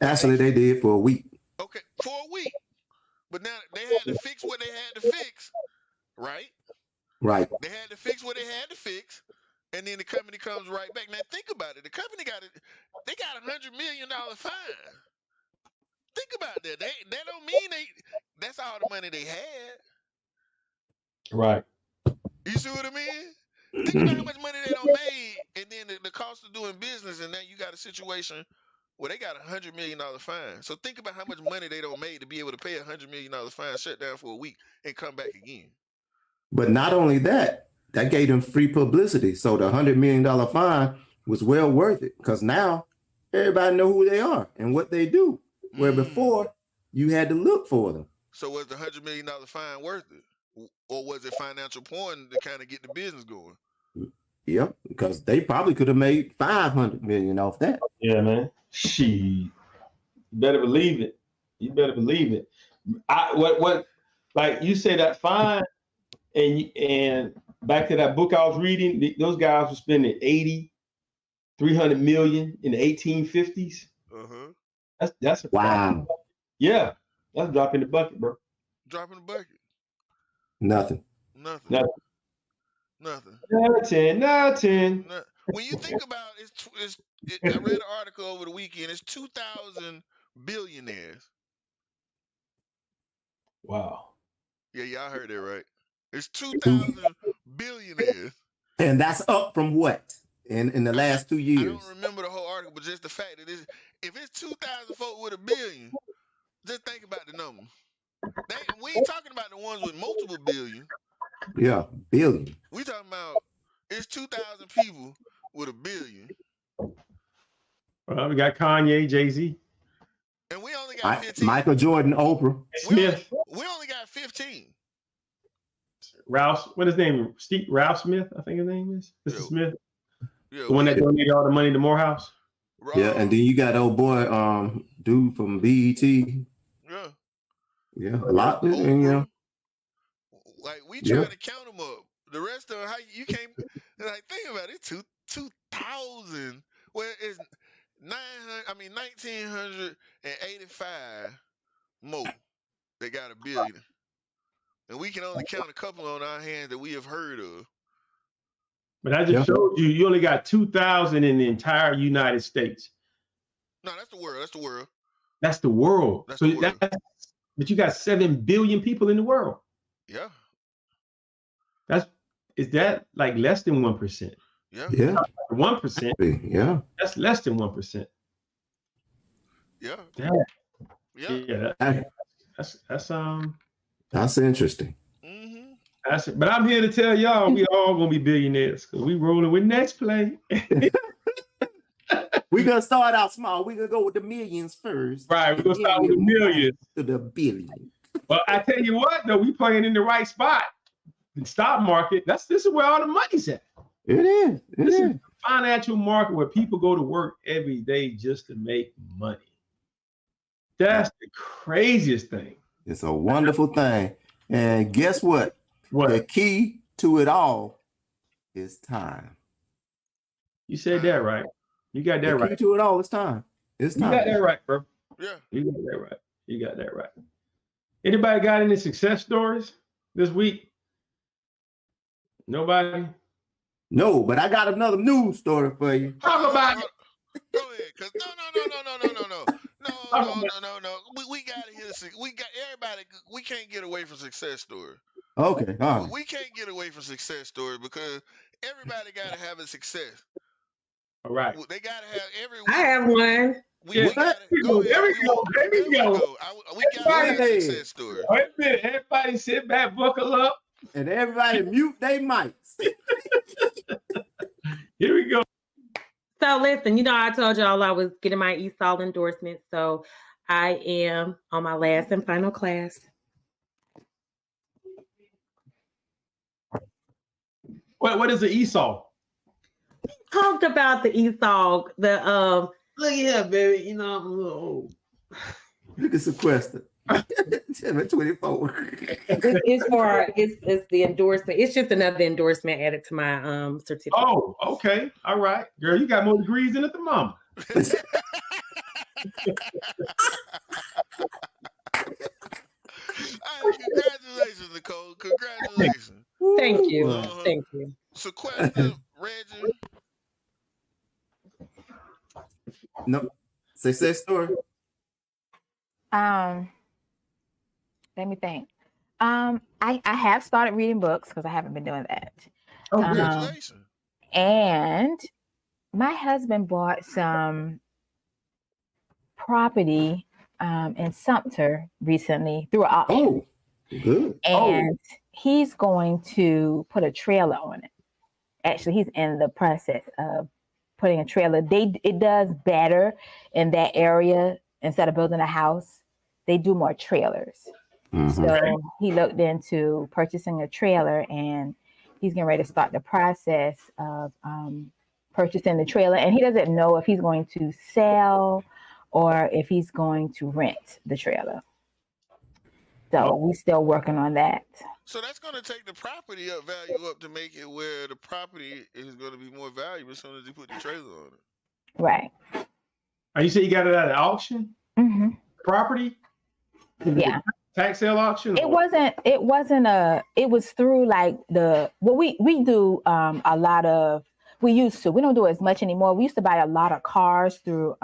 Actually, they did for a week. Okay, for a week. But now they had to fix what they had to fix, right? Right. They had to fix what they had to fix, and then the company comes right back. Now think about it. The company got it. They got $100 million fine. Think about that. That don't mean that's all the money they had. Right. You see what I mean? Think about how much money they don't made, and then the cost of doing business, and now you got a situation where they got $100 million fine. So think about how much money they don't made to be able to pay $100 million fine, shut down for a week, and come back again. But not only that, that gave them free publicity. So the $100 million fine was well worth it because now everybody know who they are and what they do. Where before you had to look for them. So was the $100 million fine worth it? Or was it financial porn to kind of get the business going? Yep, because they probably could have made $500 million off that. Yeah, man. You better believe it. You better believe it. What like you said, that fine, and back to that book I was reading, those guys were spending 300 million in the 1850s. That's a wow. Yeah, that's dropping the bucket, bro. Dropping the bucket. Nothing. Nothing. When you think about it, I read an article over the weekend. It's 2,000 billionaires. Wow. Yeah, y'all heard it right. It's 2,000 billionaires. And that's up from what in the last 2 years? I don't remember the whole article, but just the fact that if it's 2,000 folk with $1 billion, just think about the number. We ain't talking about the ones with multiple billion. Yeah, billion. We talking about it's 2,000 people with a billion, Well, we got Kanye, Jay-Z, and we only got 15. Michael Jordan, Oprah. Smith, We only got 15. Ralph. What is his name? Ralph Smith, I think his name is. Mr. Yeah. Smith, Yeah, the one that donated all the money to Morehouse. Yeah, and then you got old boy, dude from BET. yeah, Yeah, a lot. Oprah. And, you know, Like we trying Yeah. to count them up. The rest of how you can't like think about it. 2,000. Well, it's 900. I mean 1,985 more. They got a billion, and we can only count a couple on our hands that we have heard of. But I just showed you, you only got 2,000 in the entire United States. No, that's the world. That's the world. That's the world. That's So the world. but you got 7 billion people in the world. Yeah. Is that like less than 1%? Yeah. yeah, 1%. yeah. That's less than 1%. Yeah. Yeah. Yeah. Yeah. Hey, That's that's interesting. Mm-hmm. that's it. But I'm here to tell y'all we all gonna be billionaires because we rolling with Next Play. We're gonna start out small. We're gonna go with the millions first. Right, we're gonna and start then with the we'll move millions. to the billion. But I tell you what, though, we playing in the right spot. The stock market, this is where all the money's at. It is. It This is. is the financial market where people go to work every day just to make money. That's the craziest thing. It's a wonderful thing. And guess what? The What? key to it all is time. You said that right. You got that The key right. to it all is time. It's You got time. that right, bro. Yeah. You got that right. You got that right. Anybody got any success stories this week? Nobody? No, but I got another news story for you. Talk about it. Go ahead, cause no. We gotta hear this. We got everybody. We can't get away from success story. Okay. All right. We can't get away from success story because everybody gotta have a success. All right. They gotta have every. I have one. We gotta go ahead. There we go. There we go. We gotta have a Everybody. success story. Wait a minute. Everybody sit back, buckle up. And everybody mute their mics. Here we go. So listen, I told y'all I was getting my ESOL endorsement. So I am on my last and final class. What is the ESOL? Talked about the ESOL, Look here, baby. I'm a little old. Look at sequester. 24. it's the endorsement. It's just another endorsement added to my certificate. Oh, okay. All right. Girl, you got more degrees than at the mama. Hey, congratulations, Nicole. Congratulations. Thank you. Uh-huh. Thank you. Sequester, Reggie. No. Success story. Let me think. I have started reading books because I haven't been doing that. Oh, Congratulations. And my husband bought some property in Sumter recently through an auction. Oh, good. And he's going to put a trailer on it. Actually, he's in the process of putting a trailer. It does better in that area. Instead of building a house, they do more trailers. Mhm. So he looked into purchasing a trailer, and he's getting ready to start the process of purchasing the trailer. And he doesn't know if he's going to sell or if he's going to rent the trailer. So we're still working on that. So that's going to take the property value up to make it where the property is going to be more valuable as soon as you put the trailer on it. Right. You say you got it at an auction? Mm-hmm. Property? Yeah. Tax sale auction? It was through like we do a lot of, we don't do it as much anymore. We used to buy a lot of cars through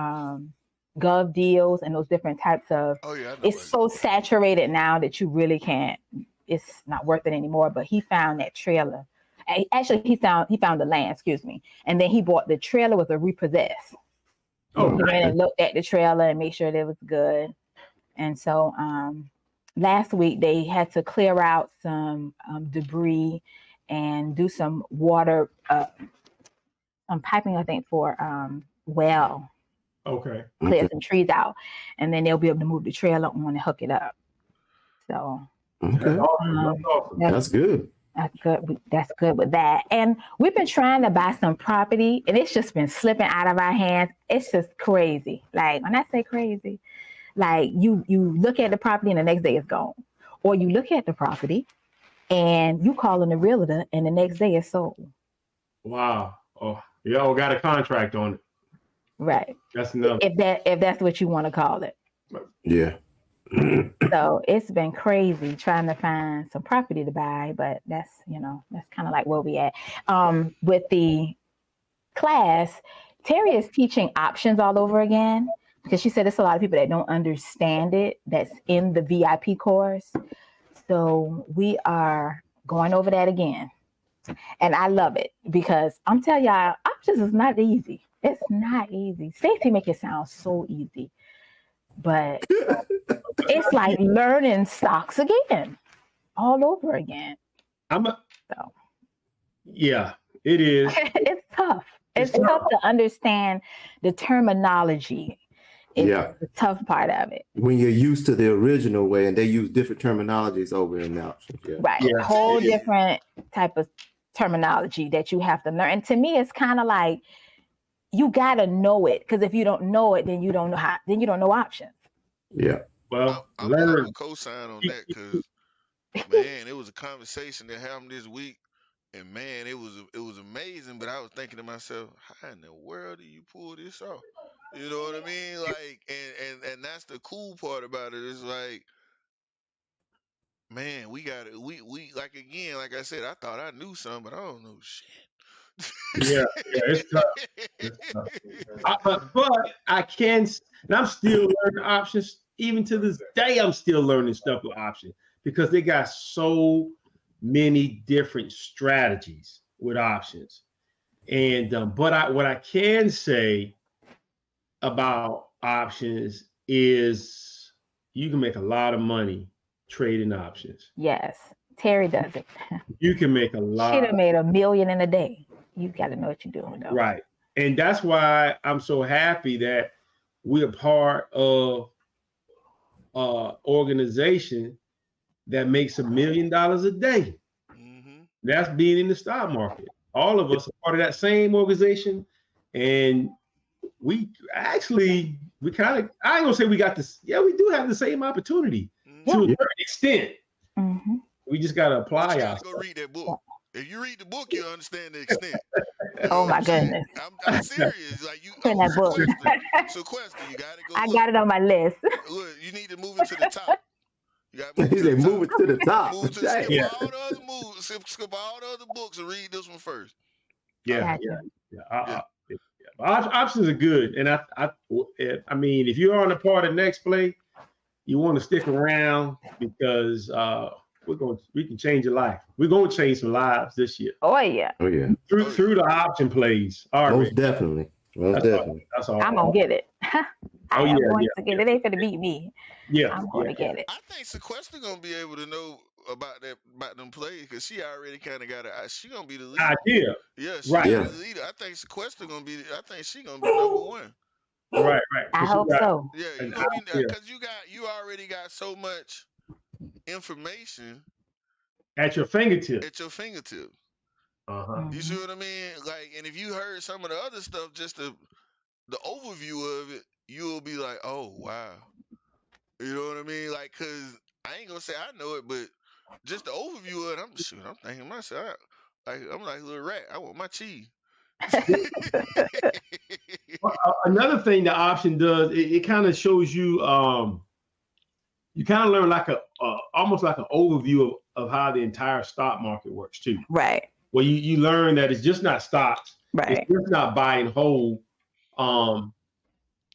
Gov Deals and those different types of, Oh, yeah. I know it's so saturated now that you really can't, it's not worth it anymore. But he found that trailer. Actually, he found the land, excuse me. And then he bought the trailer with a repossessed. Oh, He went and looked at the trailer and made sure that it was good. And so last week they had to clear out some debris and do some water, some piping, I think, for well. Okay. Clear some trees out, and then they'll be able to move the trailer on and hook it up. So Okay. That's good. That's good. That's good with that. And we've been trying to buy some property, and it's just been slipping out of our hands. It's just crazy. Like, when I say crazy, like you look at the property and the next day it's gone, or you look at the property and you call in the realtor and the next day it's sold. Wow. Oh, y'all got a contract on it. Right. That's enough. If that's what you want to call it. Yeah. So it's been crazy trying to find some property to buy, but that's kind of like where we at. With the class, Terry is teaching options all over again, because she said there's a lot of people that don't understand it that's in the VIP course. So we are going over that again. And I love it, because I'm telling y'all, options is not easy. It's not easy. Stacey make it sound so easy, but it's like learning stocks again, all over again. Yeah, it is. It's tough. It's tough to understand the terminology. It's the tough part of it. When you're used to the original way, and they use different terminologies over in the options. Yeah. Right. Yeah. A whole different type of terminology that you have to learn. And to me, it's kind of like, you gotta know it, because if you don't know it, then you don't know how. Then you don't know options. Yeah. Well, I'm gonna co-sign on that, because man, it was a conversation that happened this week, and man, it was amazing. But I was thinking to myself, how in the world do you pull this off? You know what I mean? Like, and that's the cool part about it. Is like, man, we got it. We like, again, like I said, I thought I knew something, but I don't know shit. Yeah, it's tough. It's tough. But I can, and I'm still learning options. Even to this day, I'm still learning stuff with options, because they got so many different strategies with options. And but what I can say about options is you can make a lot of money trading options. Yes, Terry does it. You can make a lot. She'd have made $1 million in a day. You got to know what you're doing, though. Right. And that's why I'm so happy that we're part of an organization that makes $1 million a day. Mm-hmm. That's being in the stock market. All of us are part of that same organization. And we kind of, I ain't gonna say we got this. Yeah, we do have the same opportunity to a certain extent. Mm-hmm. We just got to apply ourselves. Go read that book. If you read the book, you understand the extent. Oh my goodness! I'm serious. Like, you in that book. Sequester, you gotta go. I got it on my list. Look, you need to move it to the top. You got to move it to the top. Move to skip all the other moves, skip all the other books, and read this one first. Yeah. Options are good, and I mean, if you're on a part of Next Play, you want to stick around, because we can change your life. We're going to change some lives this year. Oh yeah. Oh yeah. Through the option plays. All right. Most definitely. That's all. I'm gonna get it. I'm going to get it. They finna beat me. Yeah. I'm going to get it. I think Sequester gonna be able to know about them plays, because she already kind of got she gonna be the leader. Idea. Yeah, she the leader. I think Sequester gonna be. I think she gonna be number one. Right. I hope so. Yeah, because you already got so much information at your fingertips. Uh-huh. You see what I mean? Like, and if you heard some of the other stuff, just the overview of it, you'll be like, oh wow. You know what I mean? Like, cause I ain't gonna say I know it, but just the overview of it, I'm thinking to myself, I'm like a little rat. I want my cheese. Another thing the option does, it kind of shows you, you kind of learn like almost like an overview of how the entire stock market works too. Right. Well, you learn that it's just not stocks. Right. It's just not buy and hold.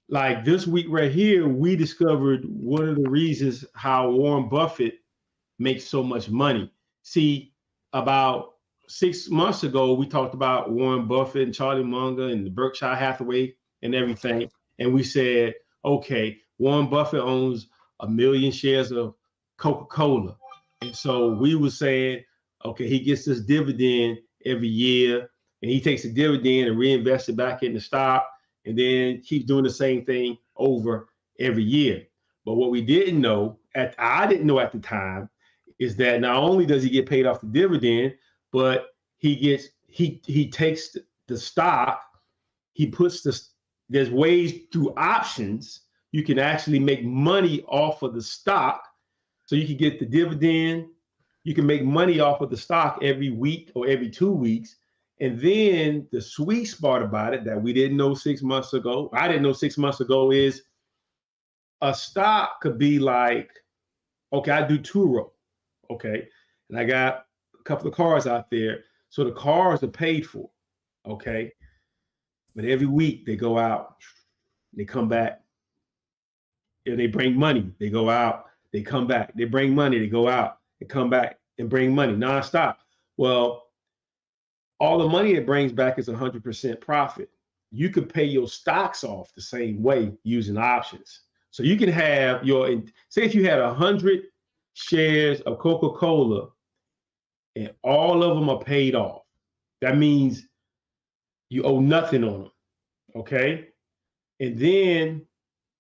Like this week right here, we discovered one of the reasons how Warren Buffett makes so much money. See, about 6 months ago, we talked about Warren Buffett and Charlie Munger and the Berkshire Hathaway and everything. And we said, okay, Warren Buffett owns 1 million shares of Coca-Cola. And so we were saying, okay, he gets this dividend every year, and he takes the dividend and reinvests it back in the stock, and then keeps doing the same thing over every year. But what we didn't know, I didn't know at the time, is that not only does he get paid off the dividend, but he takes the stock, there's ways through options you can actually make money off of the stock. So you can get the dividend, you can make money off of the stock every week or every 2 weeks. And then the sweet spot about it that we didn't know 6 months ago, I didn't know 6 months ago, is a stock could be like, okay, I do Turo, okay? And I got a couple of cars out there. So the cars are paid for, okay? But every week they go out, they come back. If they bring money, they go out, they come back. They bring money, they go out, they come back and bring money nonstop. Well, all the money it brings back is 100% profit. You could pay your stocks off the same way using options. So you can have say if you had 100 shares of Coca-Cola and all of them are paid off, that means you owe nothing on them, okay? And then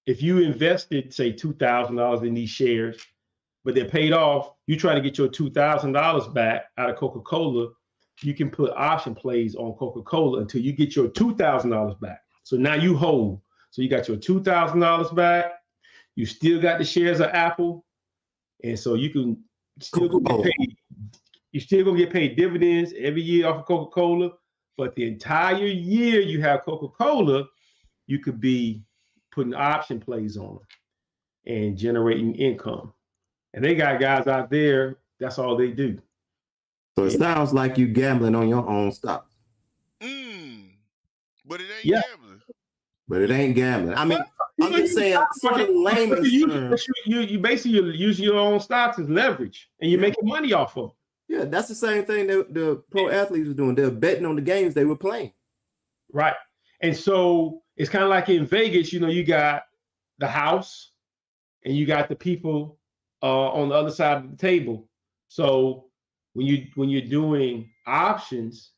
if you invested, say, $2,000 in these shares, but they're paid off, you try to get your $2,000 back out of Coca-Cola, you can put option plays on Coca-Cola until you get your $2,000 back. So now you hold. So you got your $2,000 back, you still got the shares of Apple, and so you can still get paid. You're still gonna get paid dividends every year off of Coca-Cola, but the entire year you have Coca-Cola, you could be putting option plays on them and generating income. And they got guys out there, that's all they do. So it sounds like you gambling on your own stock. But it ain't gambling. But it ain't gambling. I mean, I'm just saying, sort of layman's terms. You basically using your own stocks as leverage, and you're making money off of them. Yeah, that's the same thing that the pro athletes were doing. They're betting on the games they were playing. Right. And so it's kind of like in Vegas, you got the house and you got the people on the other side of the table. So when you're doing options,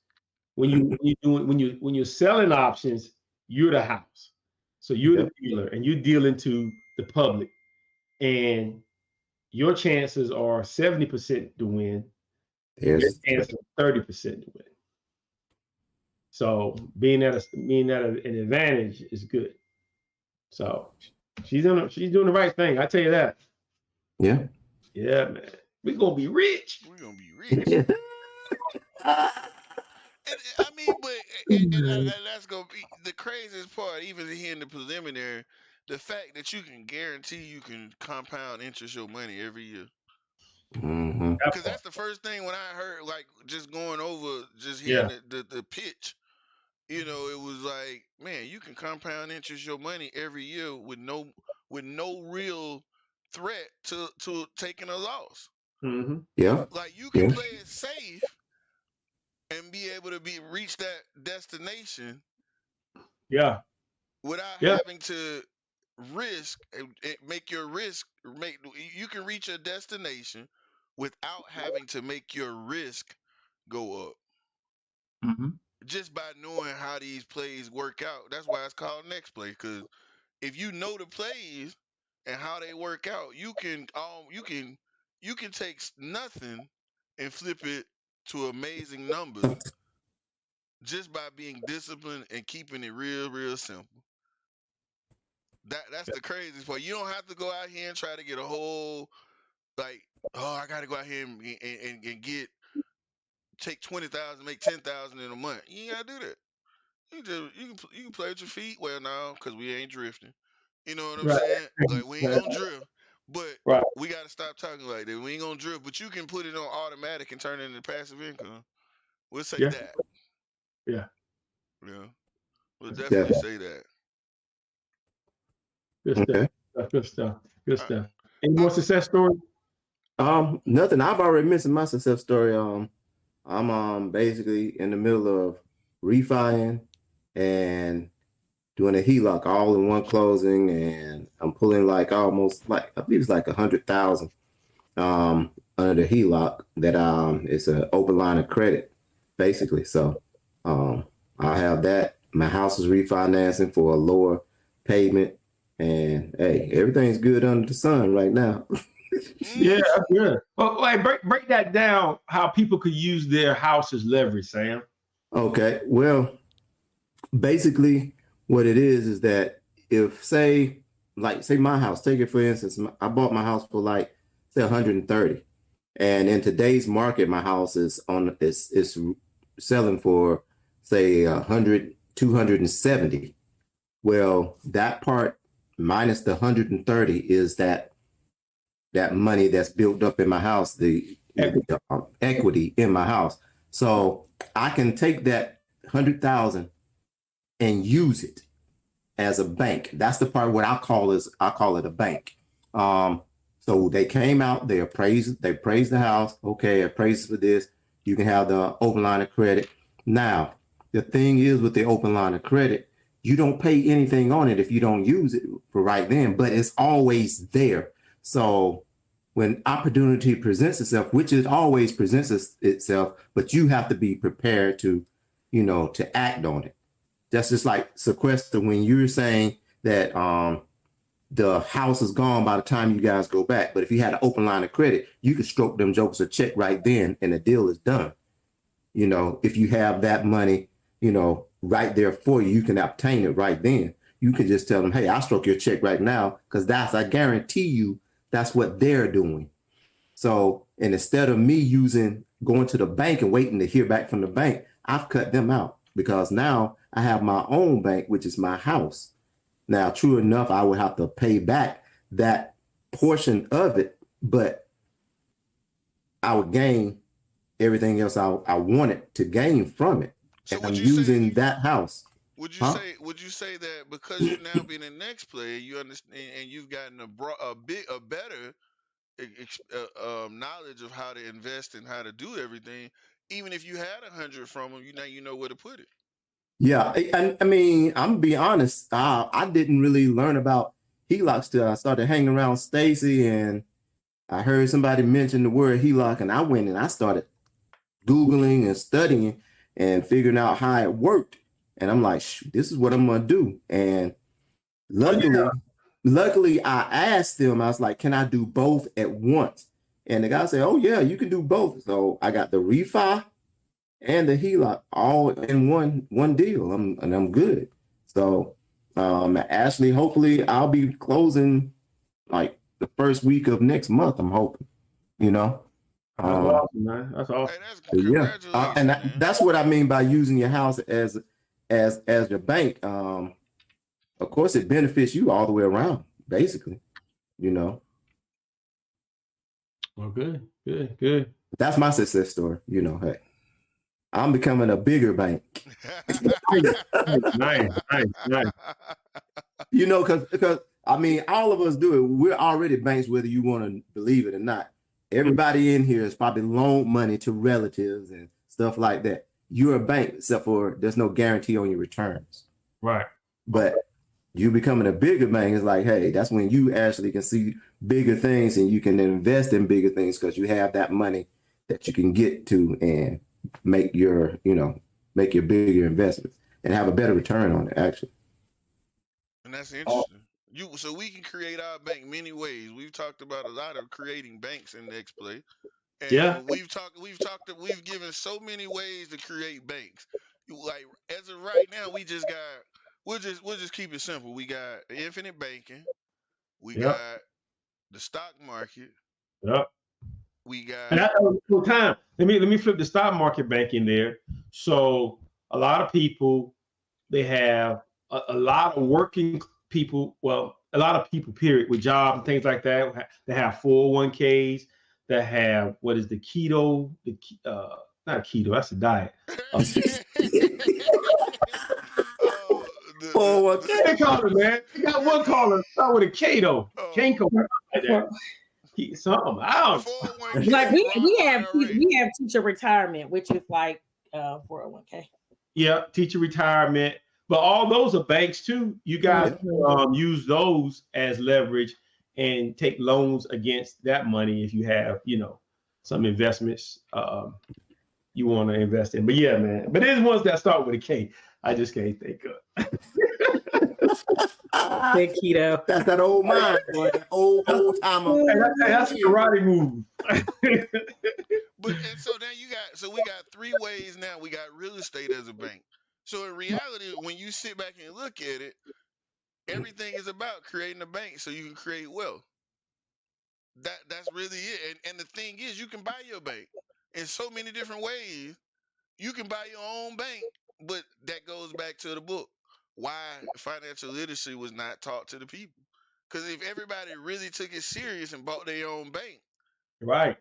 when you're selling options, you're the house. So you're the dealer and you're dealing to the public. And your chances are 70% to win. Yes. Your chances are 30% to win. So being at an advantage is good. So she's doing the right thing. I tell you that. Yeah. Yeah, man. We're gonna be rich. We're gonna be rich. and that's gonna be the craziest part. Even here in the preliminary, the fact that you can guarantee you can compound interest your money every year. Because that's the first thing when I heard, like, just going over, just hearing the pitch. It was like, man, you can compound interest your money every year with no real threat to taking a loss. Mm-hmm. Yeah. Like you can play it safe and be able to reach that destination. Yeah. Without having to risk, make your risk you can reach a destination without having to make your risk go up. Mm-hmm. Just by knowing how these plays work out. That's why it's called next play. Because if you know the plays and how they work out, you can take nothing and flip it to amazing numbers just by being disciplined and keeping it real, real simple. That's the craziest part. You don't have to go out here and try to get a whole I gotta go out here and take 20,000, make 10,000 in a month. You ain't gotta do that. You can play with your feet. Well, now because we ain't drifting. You know what I'm saying? Like we ain't gonna drift, but we gotta stop talking like that. We ain't gonna drift, but you can put it on automatic and turn it into passive income. We'll say that. Yeah. Yeah. We'll definitely say that. Good stuff. Good stuff. Good stuff. Any more success story? Nothing. I've already mentioned my success story. I'm basically in the middle of refining and doing a HELOC all in one closing, and I'm pulling almost I believe it's like 100,000 under the HELOC that it's an open line of credit, basically. So I have that. My house is refinancing for a lower payment, and hey, everything's good under the sun right now. Yeah, that's good. Well, like break that down. How people could use their house as leverage, Sam. Okay, well, basically, what it is that if say my house, take it for instance, I bought my house for like say 130, and in today's market, my house is selling for say 100, 270. Well, that part minus the 130 is that money that's built up in my house, the equity in my house. So I can take that 100,000 and use it as a bank. That's the part what I call it a bank. So they came out, they appraised the house. Okay, appraised for this. You can have the open line of credit. Now, the thing is with the open line of credit, you don't pay anything on it if you don't use it for right then, but it's always there. So when opportunity presents itself, which it always presents itself, but you have to be prepared to, to act on it. That's just like sequester when you're saying that the house is gone by the time you guys go back. But if you had an open line of credit, you could stroke them jokers a check right then and the deal is done. If you have that money, right there for you, you can obtain it right then. You can just tell them, hey, I'll stroke your check right now, because I guarantee you, that's what they're doing. So, and instead of me going to the bank and waiting to hear back from the bank, I've cut them out, because now I have my own bank, which is my house. Now, true enough, I would have to pay back that portion of it, but I would gain everything else I wanted to gain from it. So and I'm using that house. Would you say that because you're now being a next player, you understand and you've gotten a better knowledge of how to invest and how to do everything, even if you had 100 from them, you know where to put it. Yeah, I mean, I'm gonna be honest. I didn't really learn about HELOCs till I started hanging around Stacy, and I heard somebody mention the word HELOC, and I went and I started Googling and studying and figuring out how it worked. And I'm like, this is what I'm gonna do. And luckily, I asked them. I was like, can I do both at once? And the guy said, oh yeah, you can do both. So I got the refi and the HELOC all in one deal. I'm good. So Ashley, hopefully I'll be closing like the first week of next month. I'm hoping, That's awesome, man. That's awesome. Hey, and that's what I mean by using your house as your bank. Of course, it benefits you all the way around, basically. Well, good. That's my success story. Hey, I'm becoming a bigger bank. Nice. Because I mean, all of us do it. We're already banks, whether you want to believe it or not. Everybody in here has probably loaned money to relatives and stuff like that. You're a bank, except for there's no guarantee on your returns. Right. But you becoming a bigger bank is like, hey, that's when you actually can see bigger things and you can invest in bigger things, because you have that money that you can get to and make your bigger investments and have a better return on it, actually. And that's interesting. So we can create our bank many ways. We've talked about a lot of creating banks in Next Play. And we've given so many ways to create banks. Like as of right now, we'll just keep it simple. We got infinite banking. We got the stock market. Yep. We got time. Let me flip the stock market back in there. So a lot of people, they have a lot of working people. Well, a lot of people, period, with jobs and things like that. They have 401ks. That have what is the keto? Not keto. That's a diet. What they call it, man? They got one caller start with a Cato. Kenko. Something. I don't. Like we have teacher retirement, which is like 401k. Yeah, teacher retirement. But all those are banks too. You guys use those as leverage and take loans against that money if you have, some investments you want to invest in. But yeah, man. But there's ones that start with a K. I just can't think of. Big keto. That's that old mind, boy. That old timer. That's a karate move. But and so now we got three ways now. We got real estate as a bank. So in reality, when you sit back and look at it, everything is about creating a bank so you can create wealth. That's really it. And the thing is, you can buy your bank in so many different ways. You can buy your own bank, but that goes back to the book. Why financial literacy was not taught to the people. Because if everybody really took it serious and bought their own bank, right?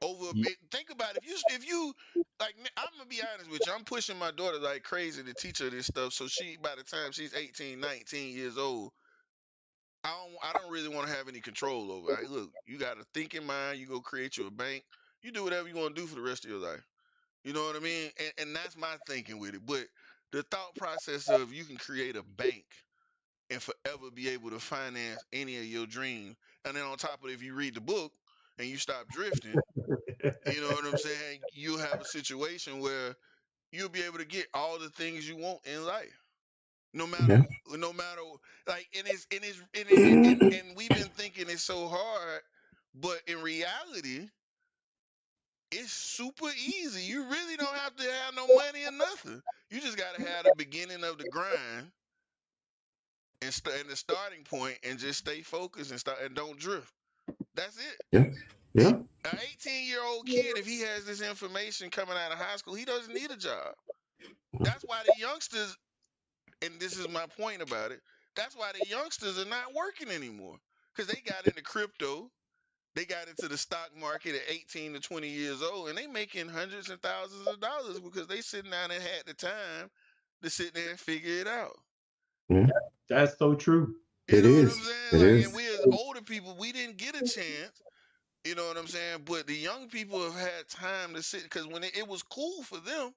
Think about it. If you like, I'm gonna be honest with you. I'm pushing my daughter like crazy to teach her this stuff. So by the time she's 18, 19 years old, I don't really want to have any control over it. Like, look, you got a thinking mind. You go create you a bank. You do whatever you want to do for the rest of your life. You know what I mean? And that's my thinking with it. But the thought process of you can create a bank and forever be able to finance any of your dreams. And then on top of it, if you read the book and you stop drifting, you know what I'm saying? You'll have a situation where you'll be able to get all the things you want in life. No matter like, and we've been thinking it's so hard, but in reality, it's super easy. You really don't have to have no money or nothing. You just got to have the beginning of the grind and the starting point, and just stay focused and don't drift. That's it. Yeah. An 18-year-old kid, if he has this information coming out of high school, he doesn't need a job. That's why the youngsters, and this is my point about it, that's why the youngsters are not working anymore, because they got into crypto. They got into the stock market at 18 to 20 years old, and they making hundreds of thousands of dollars because they sitting down and had the time to sit there and figure it out. Yeah. That's so true. It is. And we as older people, we didn't get a chance. You know what I'm saying? But the young people have had time to sit, because when it was cool for them,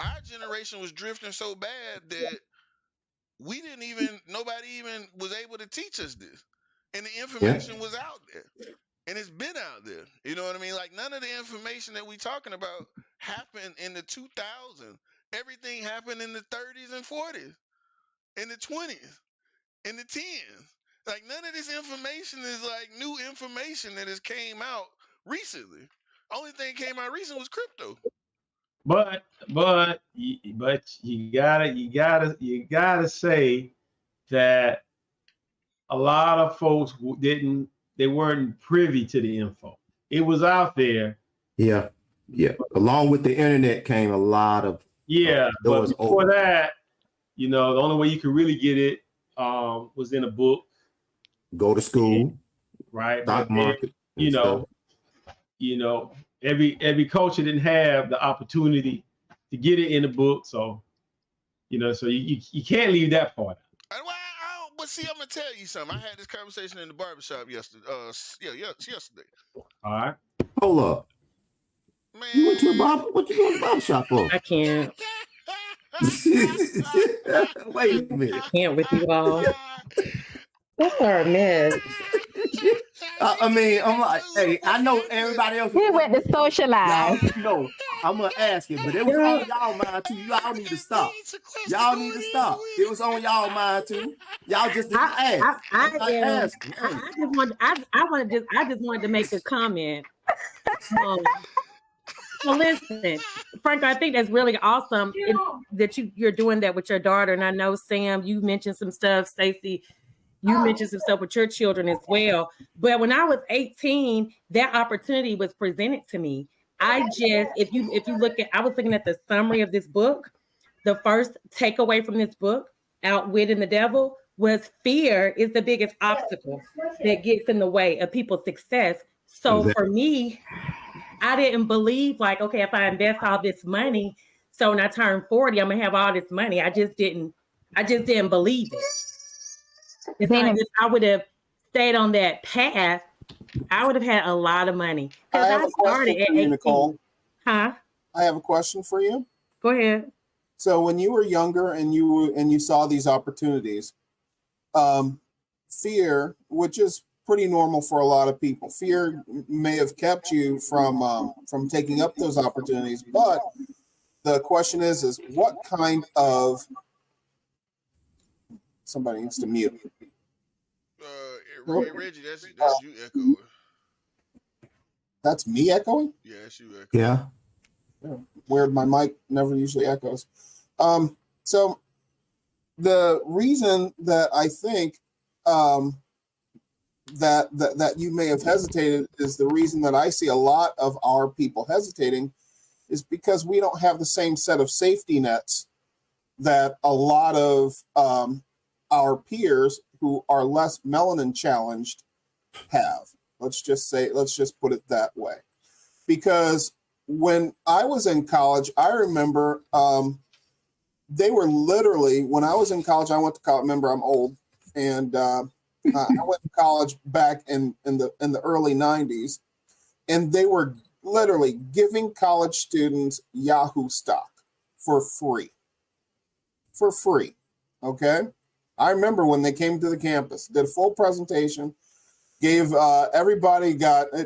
our generation was drifting so bad that nobody even was able to teach us this. And the information was out there. And it's been out there. You know what I mean? Like, none of the information that we talking about happened in the 2000s. Everything happened in the 30s and 40s, in the 20s, in the 10s. Like, none of this information is like new information that has came out recently. Only thing came out recently was crypto. But you gotta say that a lot of folks they weren't privy to the info. It was out there. Yeah. Along with the internet came a lot of but before that, the only way you could really get it was in a book. Go to school, right? Stock market. Every culture didn't have the opportunity to get it in a book, so so you can't leave that part out. But see, I'm gonna tell you something. I had this conversation in the barbershop yesterday. Yesterday. All right. Hold up. Man. You went to a barber? What you going to the barbershop for? I can't. Wait a minute. I can't with you all. That's our mess. I'm like, hey, I know everybody else. He went to socialize. No, I'm gonna ask you, but it was on y'all mind too. Y'all need to stop. Y'all need to stop. It was on y'all mind too. Y'all just didn't ask. I just wanted to make a comment. Well, listen, Frank, I think that's really awesome that you're doing that with your daughter. And I know, Sam, you mentioned some stuff. Stacey, you mentioned some stuff with your children as well. But when I was 18, that opportunity was presented to me. If you look at, I was looking at the summary of this book. The first takeaway from this book, Outwitting the Devil, was fear is the biggest obstacle that gets in the way of people's success. So for me, I didn't believe like, okay, if I invest all this money, so when I turn 40, I'm gonna have all this money. I just didn't believe it. If I would have stayed on that path, I would have had a lot of money. I have a question for you, Nicole. Huh? I have a question for you. Go ahead. So when you were younger and you saw these opportunities, fear, which is pretty normal for a lot of people. Fear may have kept you from taking up those opportunities, but the question is what kind of, somebody needs to mute. Reggie, that's you echoing. That's me echoing? Yeah, that's you echoing. Yeah. Weird, my mic never usually echoes. So the reason that I think that you may have hesitated is the reason that I see a lot of our people hesitating is because we don't have the same set of safety nets that a lot of our peers who are less melanin challenged have. Let's just put it that way. Because when I was in college, I remember they were literally, when I was in college, I went to college, remember I'm old, and I went to college back in the early 90s, and they were literally giving college students Yahoo stock for free. For free, okay? I remember when they came to the campus, did a full presentation, gave everybody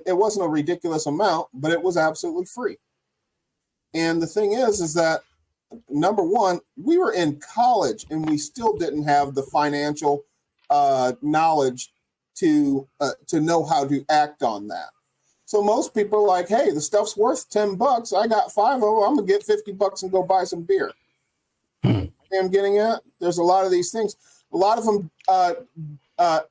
it wasn't a ridiculous amount, but it was absolutely free. And the thing is that, number one, we were in college and we still didn't have the financial knowledge to know how to act on that. So most people are like, hey, the stuff's worth $10. I got 5 of them. I'm going to get $50 and go buy some beer. I'm getting at? There's a lot of these things. A lot of them, a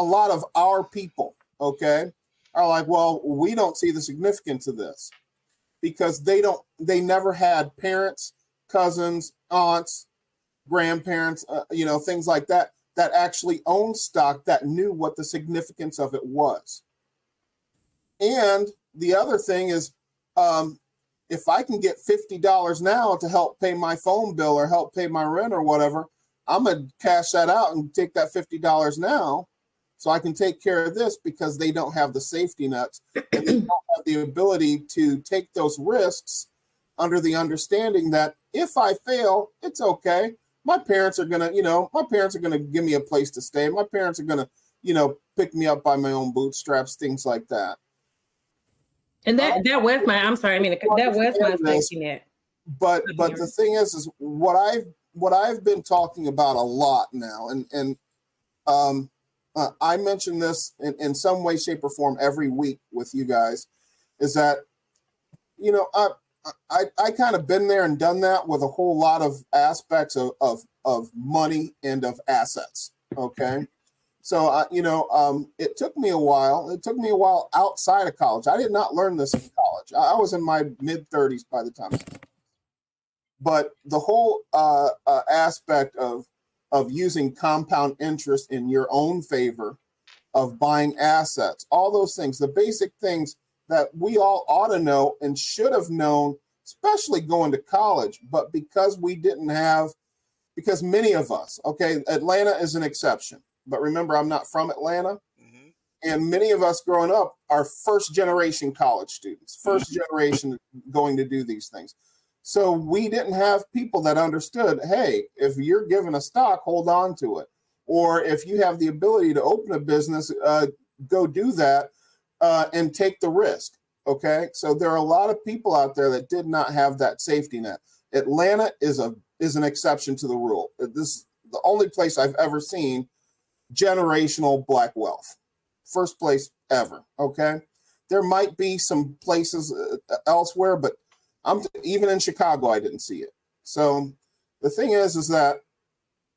lot of our people, okay, are like, well, we don't see the significance of this because they never had parents, cousins, aunts, grandparents, things like that actually owned stock that knew what the significance of it was. And the other thing is, if I can get $50 now to help pay my phone bill or help pay my rent or whatever, I'm going to cash that out and take that $50 now so I can take care of this because they don't have the safety nets and they don't have the ability to take those risks under the understanding that if I fail, it's okay. My parents are going to give me a place to stay. My parents are going to, pick me up by my own bootstraps, things like that. And that was my, I'm sorry, that was my safety net. But the thing is what I've been talking about a lot now, and I mention this in some way, shape, or form every week with you guys, is that, I kind of been there and done that with a whole lot of aspects of money and of assets. Okay. So, it took me a while. It took me a while outside of college. I did not learn this in college. I was in my mid-30s by the time. But the whole aspect of using compound interest in your own favor, of buying assets, all those things, the basic things that we all ought to know and should have known, especially going to college. But because because many of us, okay, Atlanta is an exception. But remember, I'm not from Atlanta. Mm-hmm. And many of us growing up are first generation college students, first generation going to do these things. So we didn't have people that understood, hey, if you're given a stock, hold on to it. Or if you have the ability to open a business, go do that and take the risk. Okay. So there are a lot of people out there that did not have that safety net. Atlanta is an exception to the rule. This is the only place I've ever seen generational Black wealth. First place ever. Okay. There might be some places elsewhere, but even in Chicago, I didn't see it. So the thing is that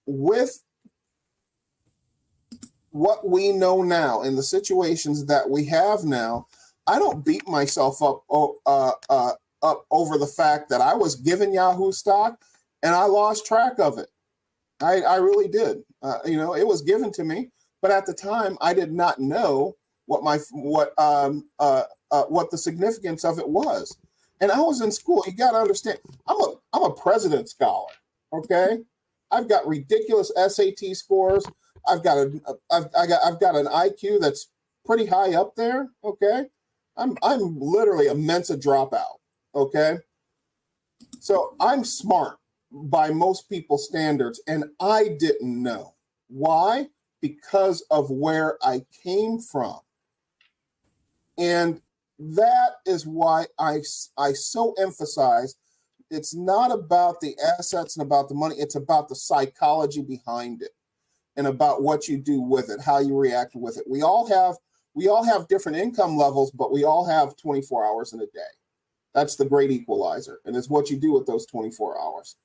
with what we know now and the situations that we have now, I don't beat myself up over the fact that I was given Yahoo stock and I lost track of it. I really did. It was given to me, but at the time I did not know what the significance of it was. And I was in school. You got to understand, I'm a President's Scholar. Okay, I've got ridiculous SAT scores. I've got an IQ that's pretty high up there. Okay, I'm literally a Mensa dropout. Okay, so I'm smart by most people's standards, and I didn't know why. because of where I came from. And that is why I so emphasize it's not about the assets and about the money. It's about the psychology behind it and about what you do with it, how you react with it. We all have different income levels, but we all have 24 hours in a day. That's the great equalizer. And it's what you do with those 24 hours.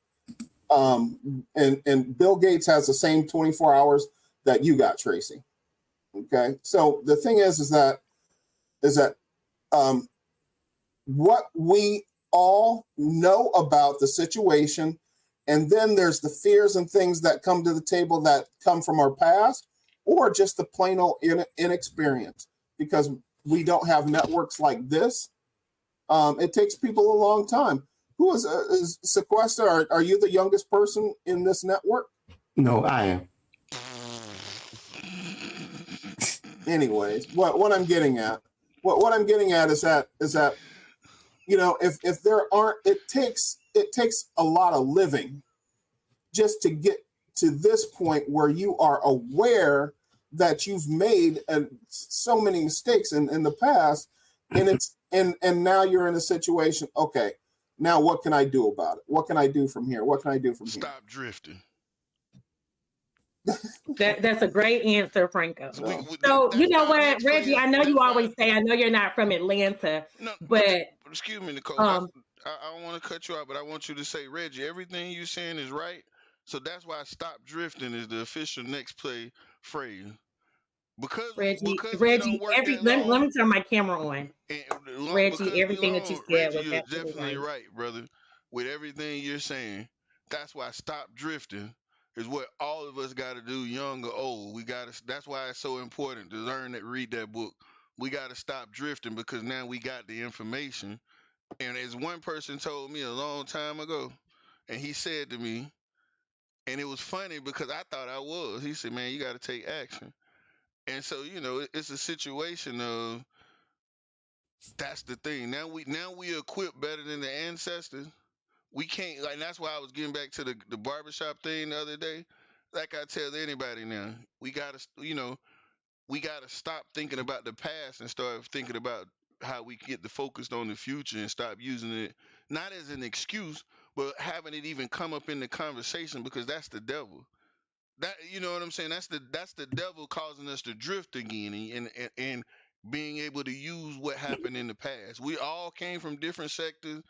And Bill Gates has the same 24 hours that you got, Tracy. Okay. So the thing is that what we all know about the situation, and then there's the fears and things that come to the table that come from our past, or just the plain old inexperience, because we don't have networks like this. It takes people a long time. Who is Sequester? Are you the youngest person in this network? No, I am. Anyways, what I'm getting at, what I'm getting at is that you know, if there aren't, it takes a lot of living just to get to this point where you are aware that you've made so many mistakes in the past, and it's and now you're in a situation. Okay, now what can I do about it? What can I do from here? What can I do from here? Stop drifting. That's a great answer, Franco. So you know what, Reggie, I know you always say, I know you're not from Atlanta, but excuse me, Nicole. I don't want to cut you out, but I want you to say, Reggie, everything you're saying is right. So that's why "Stop Drifting" is the official next play phrase. Because Reggie, let me turn my camera on. Reggie, everything that you said was you're definitely right, brother. With everything you're saying, that's why "Stop Drifting" is what all of us got to do, young or old. That's why it's so important to learn that, read that book. We got to stop drifting, because now we got the information. And as one person told me a long time ago, and he said to me, and it was funny because I thought I was, he said, man, you got to take action. And so, you know, it's a situation of, that's the thing. Now we equipped better than the ancestors. We can't, like, that's why I was getting back to the barbershop thing the other day. Like I tell anybody now, we gotta stop thinking about the past and start thinking about how we get the focused on the future and stop using it not as an excuse, but having it even come up in the conversation, because that's the devil. That, you know what I'm saying? That's the devil causing us to drift again and being able to use what happened in the past. We all came from different sectors.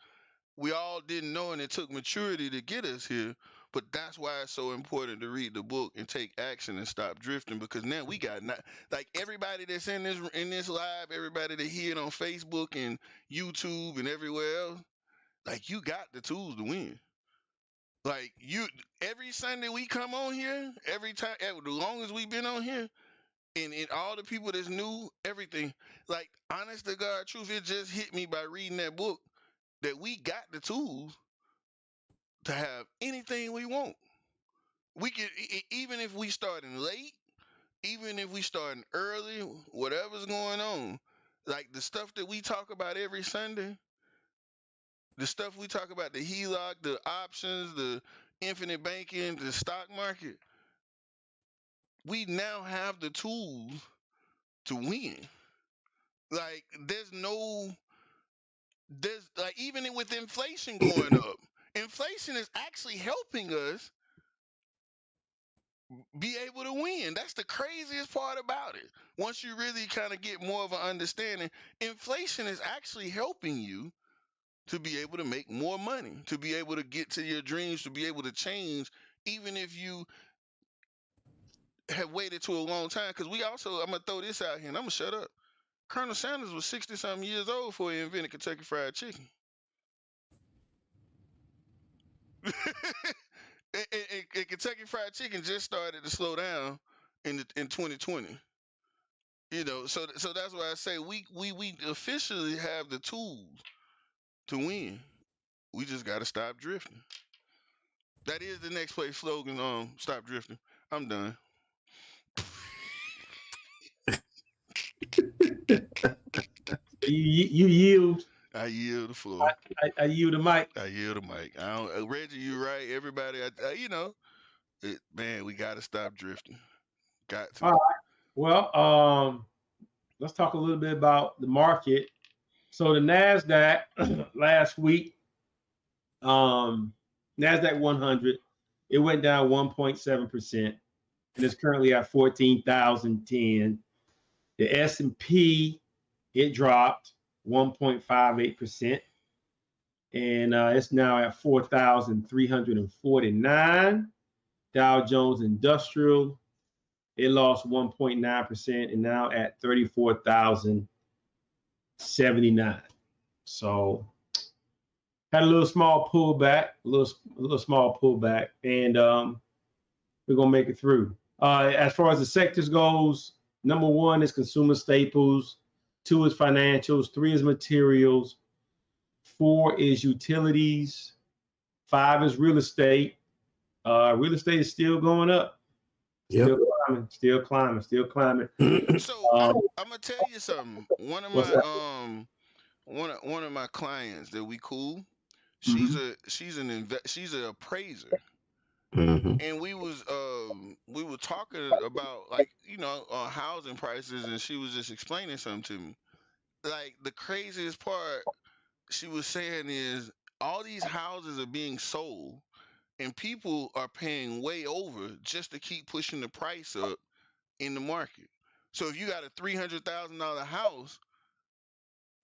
We all didn't know, and it took maturity to get us here. But that's why it's so important to read the book and take action and stop drifting, because now we got like everybody that's in this live, everybody that hear it on Facebook and YouTube and everywhere else, like, you got the tools to win. Like, every Sunday we come on here, every time, the long as we've been on here, and all the people that's new, everything, like, honest to God truth, it just hit me by reading that book that we got the tools to have anything we want. We can, even if we starting late, even if we starting early, whatever's going on, like the stuff that we talk about every Sunday, the stuff we talk about, the HELOC, the options, the infinite banking, the stock market, we now have the tools to win. Like, there's like, even with inflation going up, inflation is actually helping us be able to win. That's the craziest part about it. Once you really kind of get more of an understanding, inflation is actually helping you to be able to make more money, to be able to get to your dreams, to be able to change, even if you have waited to a long time. Because I'm going to throw this out here, and I'm going to shut up. Colonel Sanders was 60-something years old before he invented Kentucky Fried Chicken. and Kentucky Fried Chicken just started to slow down in 2020. You know, so that's why I say we officially have the tools to win. We just got to stop drifting. That is the next play slogan. Stop drifting. I'm done. You yield. I yield the floor. I yield the mic. I yield the mic. Reggie, you right. Everybody, you know, man, we got to stop drifting. Got to. All right. Well, let's talk a little bit about the market. So the Nasdaq last week, Nasdaq 100, it went down 1.7%, and it's currently at 14,010. The S&P, it dropped 1.58%, and it's now at 4,349. Dow Jones Industrial, it lost 1.9% and now at 34,079. So had a little small pullback, a little small pullback, and we're gonna make it through. As far as the sectors goes, number 1 is consumer staples, 2 is financials, 3 is materials, 4 is utilities, 5 is real estate. Real estate is still going up. Yep. Still climbing. So I'm gonna tell you something. One of my one of my clients that we cool, she's she's an appraiser. Mhm. And we were talking about, like, housing prices, and she was just explaining something to me. Like, the craziest part she was saying is all these houses are being sold and people are paying way over just to keep pushing the price up in the market. So if you got a $300,000 house,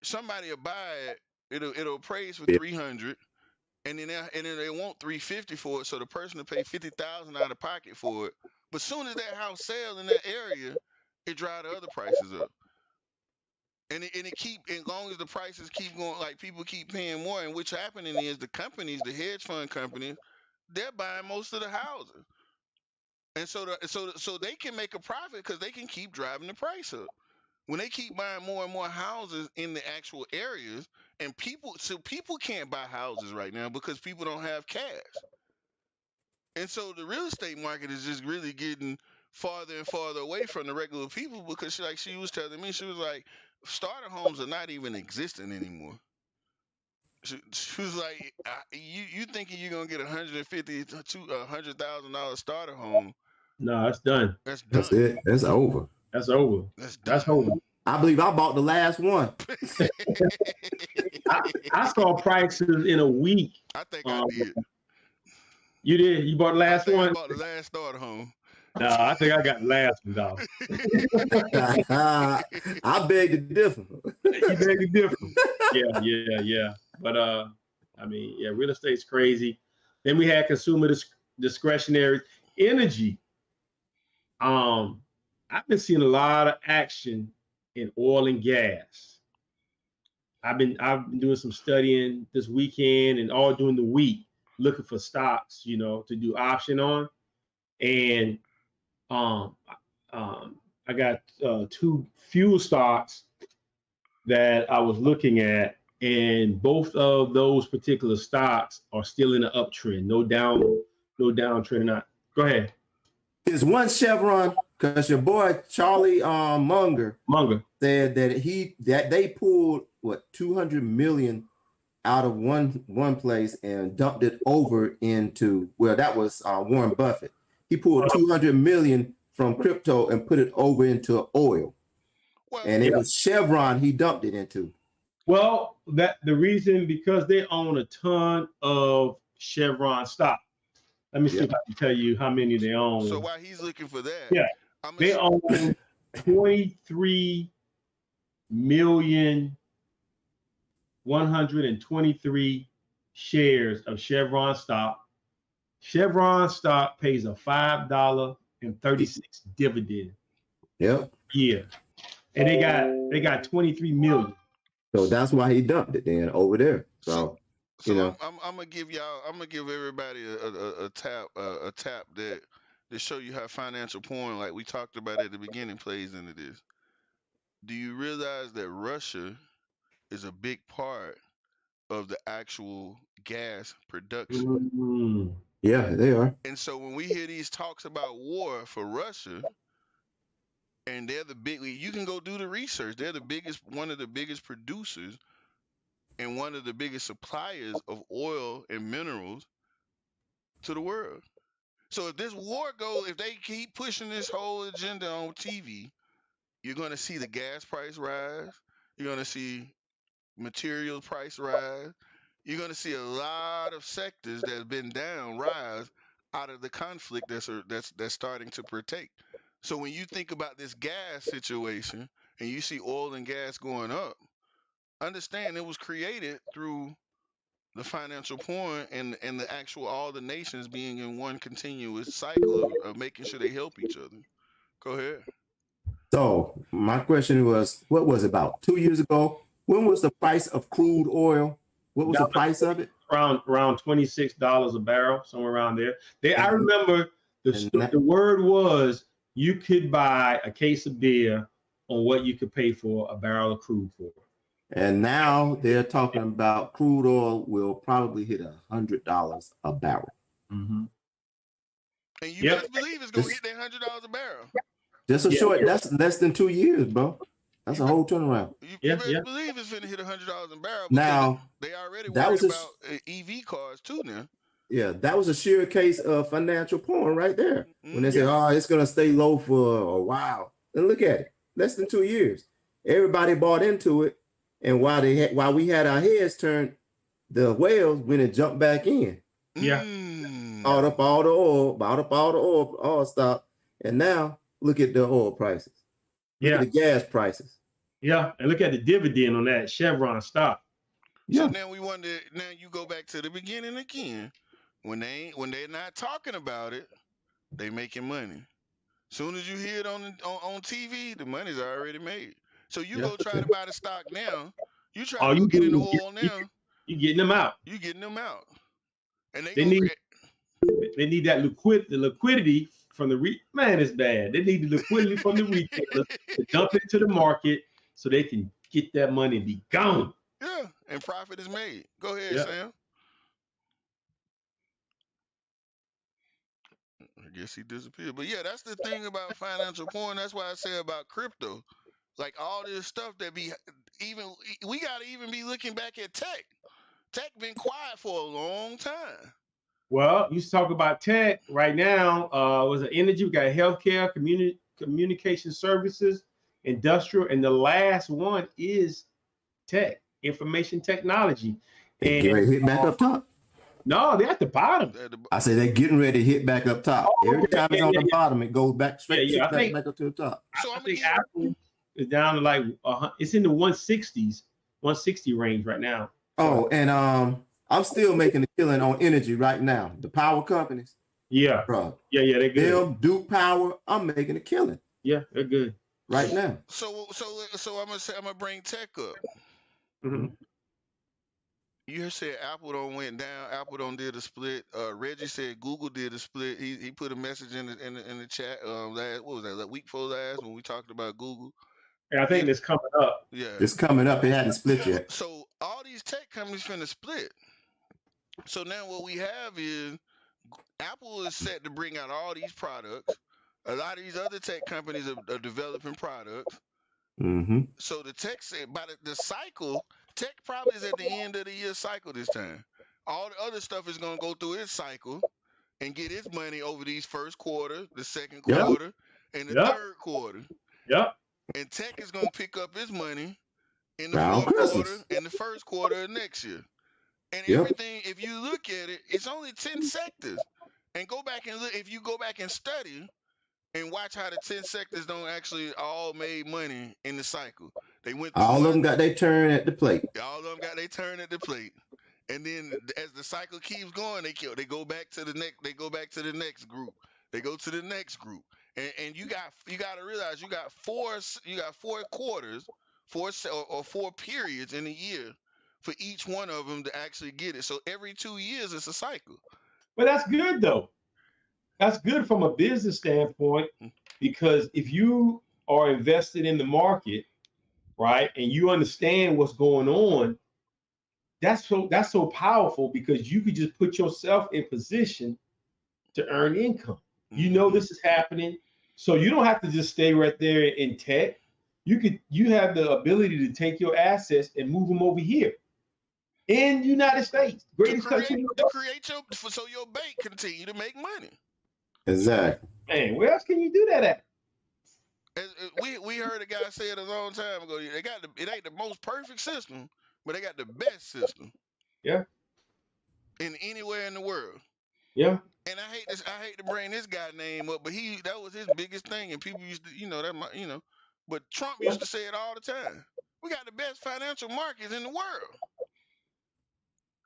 somebody will buy it. It'll appraise for 300, and then they want 350 for it. So the person will pay 50,000 out of pocket for it. But soon as that house sells in that area, it drive the other prices up. And as long as the prices keep going, like, people keep paying more, and what's happening is the companies, the hedge fund companies, they're buying most of the houses. And so they can make a profit because they can keep driving the price up. When they keep buying more and more houses in the actual areas, and people can't buy houses right now because people don't have cash. And so the real estate market is just really getting farther and farther away from the regular people, because she was telling me, she was like, starter homes are not even existing anymore. She was like, you thinking you're gonna get $150,000 to $100,000 starter home? No, that's done. That's done. That's it. That's over. That's over. That's over. I believe I bought the last one. I saw prices in a week. I think I did. You did? You bought the last one? I bought the last starter home. No, I think I got the last one, dog. I beg to differ. You beg to differ. Yeah. But I mean, yeah, real estate's crazy. Then we had consumer discretionary energy. I've been seeing a lot of action in oil and gas. I've been doing some studying this weekend and all during the week, looking for stocks, to do option on. And I got 2 fuel stocks that I was looking at, and both of those particular stocks are still in the uptrend. No downtrend. Not. Go ahead. Is one Chevron, because your boy Charlie Munger said that they pulled what 200 million out of one place and dumped it over into, well, that was Warren Buffett. He pulled 200 million from crypto and put it over into oil. Well, and it was Chevron he dumped it into. Well, the reason, because they own a ton of Chevron stock. Let me see if I can tell you how many they own. So while he's looking for that, they own 23,123,000 shares of Chevron stock. Chevron stock pays a $5.36 dividend. Yep. Yeah. And they got 23 million. So that's why he dumped it then over there. So I'm gonna give everybody a tap that to show you how financial porn, like we talked about at the beginning, plays into this. Do you realize that Russia is a big part of the actual gas production? Mm-hmm. Yeah, they are. And so when we hear these talks about war for Russia, and they're you can go do the research. They're one of the biggest producers and one of the biggest suppliers of oil and minerals to the world. So if this war if they keep pushing this whole agenda on TV, you're going to see the gas price rise. You're going to see material price rise. You're going to see a lot of sectors that have been down rise out of the conflict that's starting to partake. So when you think about this gas situation and you see oil and gas going up, understand it was created through the financial porn and the actual all the nations being in one continuous cycle of making sure they help each other. Go ahead. So my question was, what was it, about 2 years ago? When was the price of crude oil? What was the price of it? Around $26 a barrel, somewhere around there. I remember the word was you could buy a case of beer on what you could pay for a barrel of crude for. And now they're talking about crude oil will probably hit $100 a barrel. Mm-hmm. And you best believe it's gonna hit that $100 a barrel. Just a short. That's less than 2 years, bro. That's a whole turnaround. You best believe it's gonna hit $100 a barrel. Now they already worried about EV cars too now. Yeah, that was a sheer case of financial porn right there. When they say, "Oh, it's gonna stay low for a while," and look at it, less than 2 years. Everybody bought into it, and while we had our heads turned, the whales went and jumped back in. Yeah, bought up all the oil stock, and now look at the oil prices. Look at the gas prices. Yeah, and look at the dividend on that Chevron stock. So now we wonder. Now you go back to the beginning again. When they're not talking about it, they making money. Soon as you hear it on TV, the money's already made. So you go try to buy the stock now. You try to get in the oil now. You getting them out. You getting them out. And they need that liquidity from the man. It's bad. They need the liquidity from the retailers to dump into the market so they can get that money and be gone. Yeah, and profit is made. Go ahead, Sam. I guess he disappeared. But yeah, that's the thing about financial porn. That's why I say about crypto. Like all this stuff that we gotta even be looking back at tech. Tech been quiet for a long time. Well, you talk about tech right now. Was it energy? We got healthcare, communication services, industrial, and the last one is tech, information technology. And get ready to hit back up top. No, they're at the bottom. I say they're getting ready to hit back up top. Every time it's on the bottom, it goes back straight back up to the top. So I think Apple is down to like it's in the 160s, 160 range right now. Oh, and I'm still making a killing on energy right now. The power companies. Yeah, bro. Yeah, they're good. Them, Duke Power. I'm making a killing. Yeah, they're good right now. So I'm gonna bring tech up. Mm-hmm. You said Apple don't went down. Apple don't did a split. Reggie said Google did a split. He put a message in the chat. What was that? Like week before last when we talked about Google. And I think it's coming up. Yeah, it's coming up. It hadn't split yet. So all these tech companies finna split. So now what we have is Apple is set to bring out all these products. A lot of these other tech companies are developing products. Mm-hmm. So the tech said by the cycle, tech probably is at the end of the year cycle this time. All the other stuff is gonna go through its cycle and get its money over these first quarter, the second quarter, and the third quarter. Yep. And tech is gonna pick up its money in the fourth quarter and the first quarter of next year. And everything, if you look at it, it's only 10 sectors. And go back and look, if you go back and study and watch how the 10 sectors don't actually all made money in the cycle. They went through all of them got their turn at the plate. All of them got their turn at the plate. And then as the cycle keeps going, they go back to the next group. They go to the next group. And you got to realize you got four quarters, four periods in a year for each one of them to actually get it. So every 2 years it's a cycle. But that's good though. That's good from a business standpoint, because if you are invested in the market, right, and you understand what's going on, that's so powerful, because you could just put yourself in position to earn income. You know this is happening, so you don't have to just stay right there in tech. You have the ability to take your assets and move them over here in the United States, greatest country in the world. So your bank continue to make money. Exactly. Man, where else can you do that at? We heard a guy say it a long time ago. They got it ain't the most perfect system, but they got the best system. Yeah. In anywhere in the world. Yeah. And I hate to bring this guy name up, but that was his biggest thing, and people used to, but Trump used to say it all the time. We got the best financial markets in the world.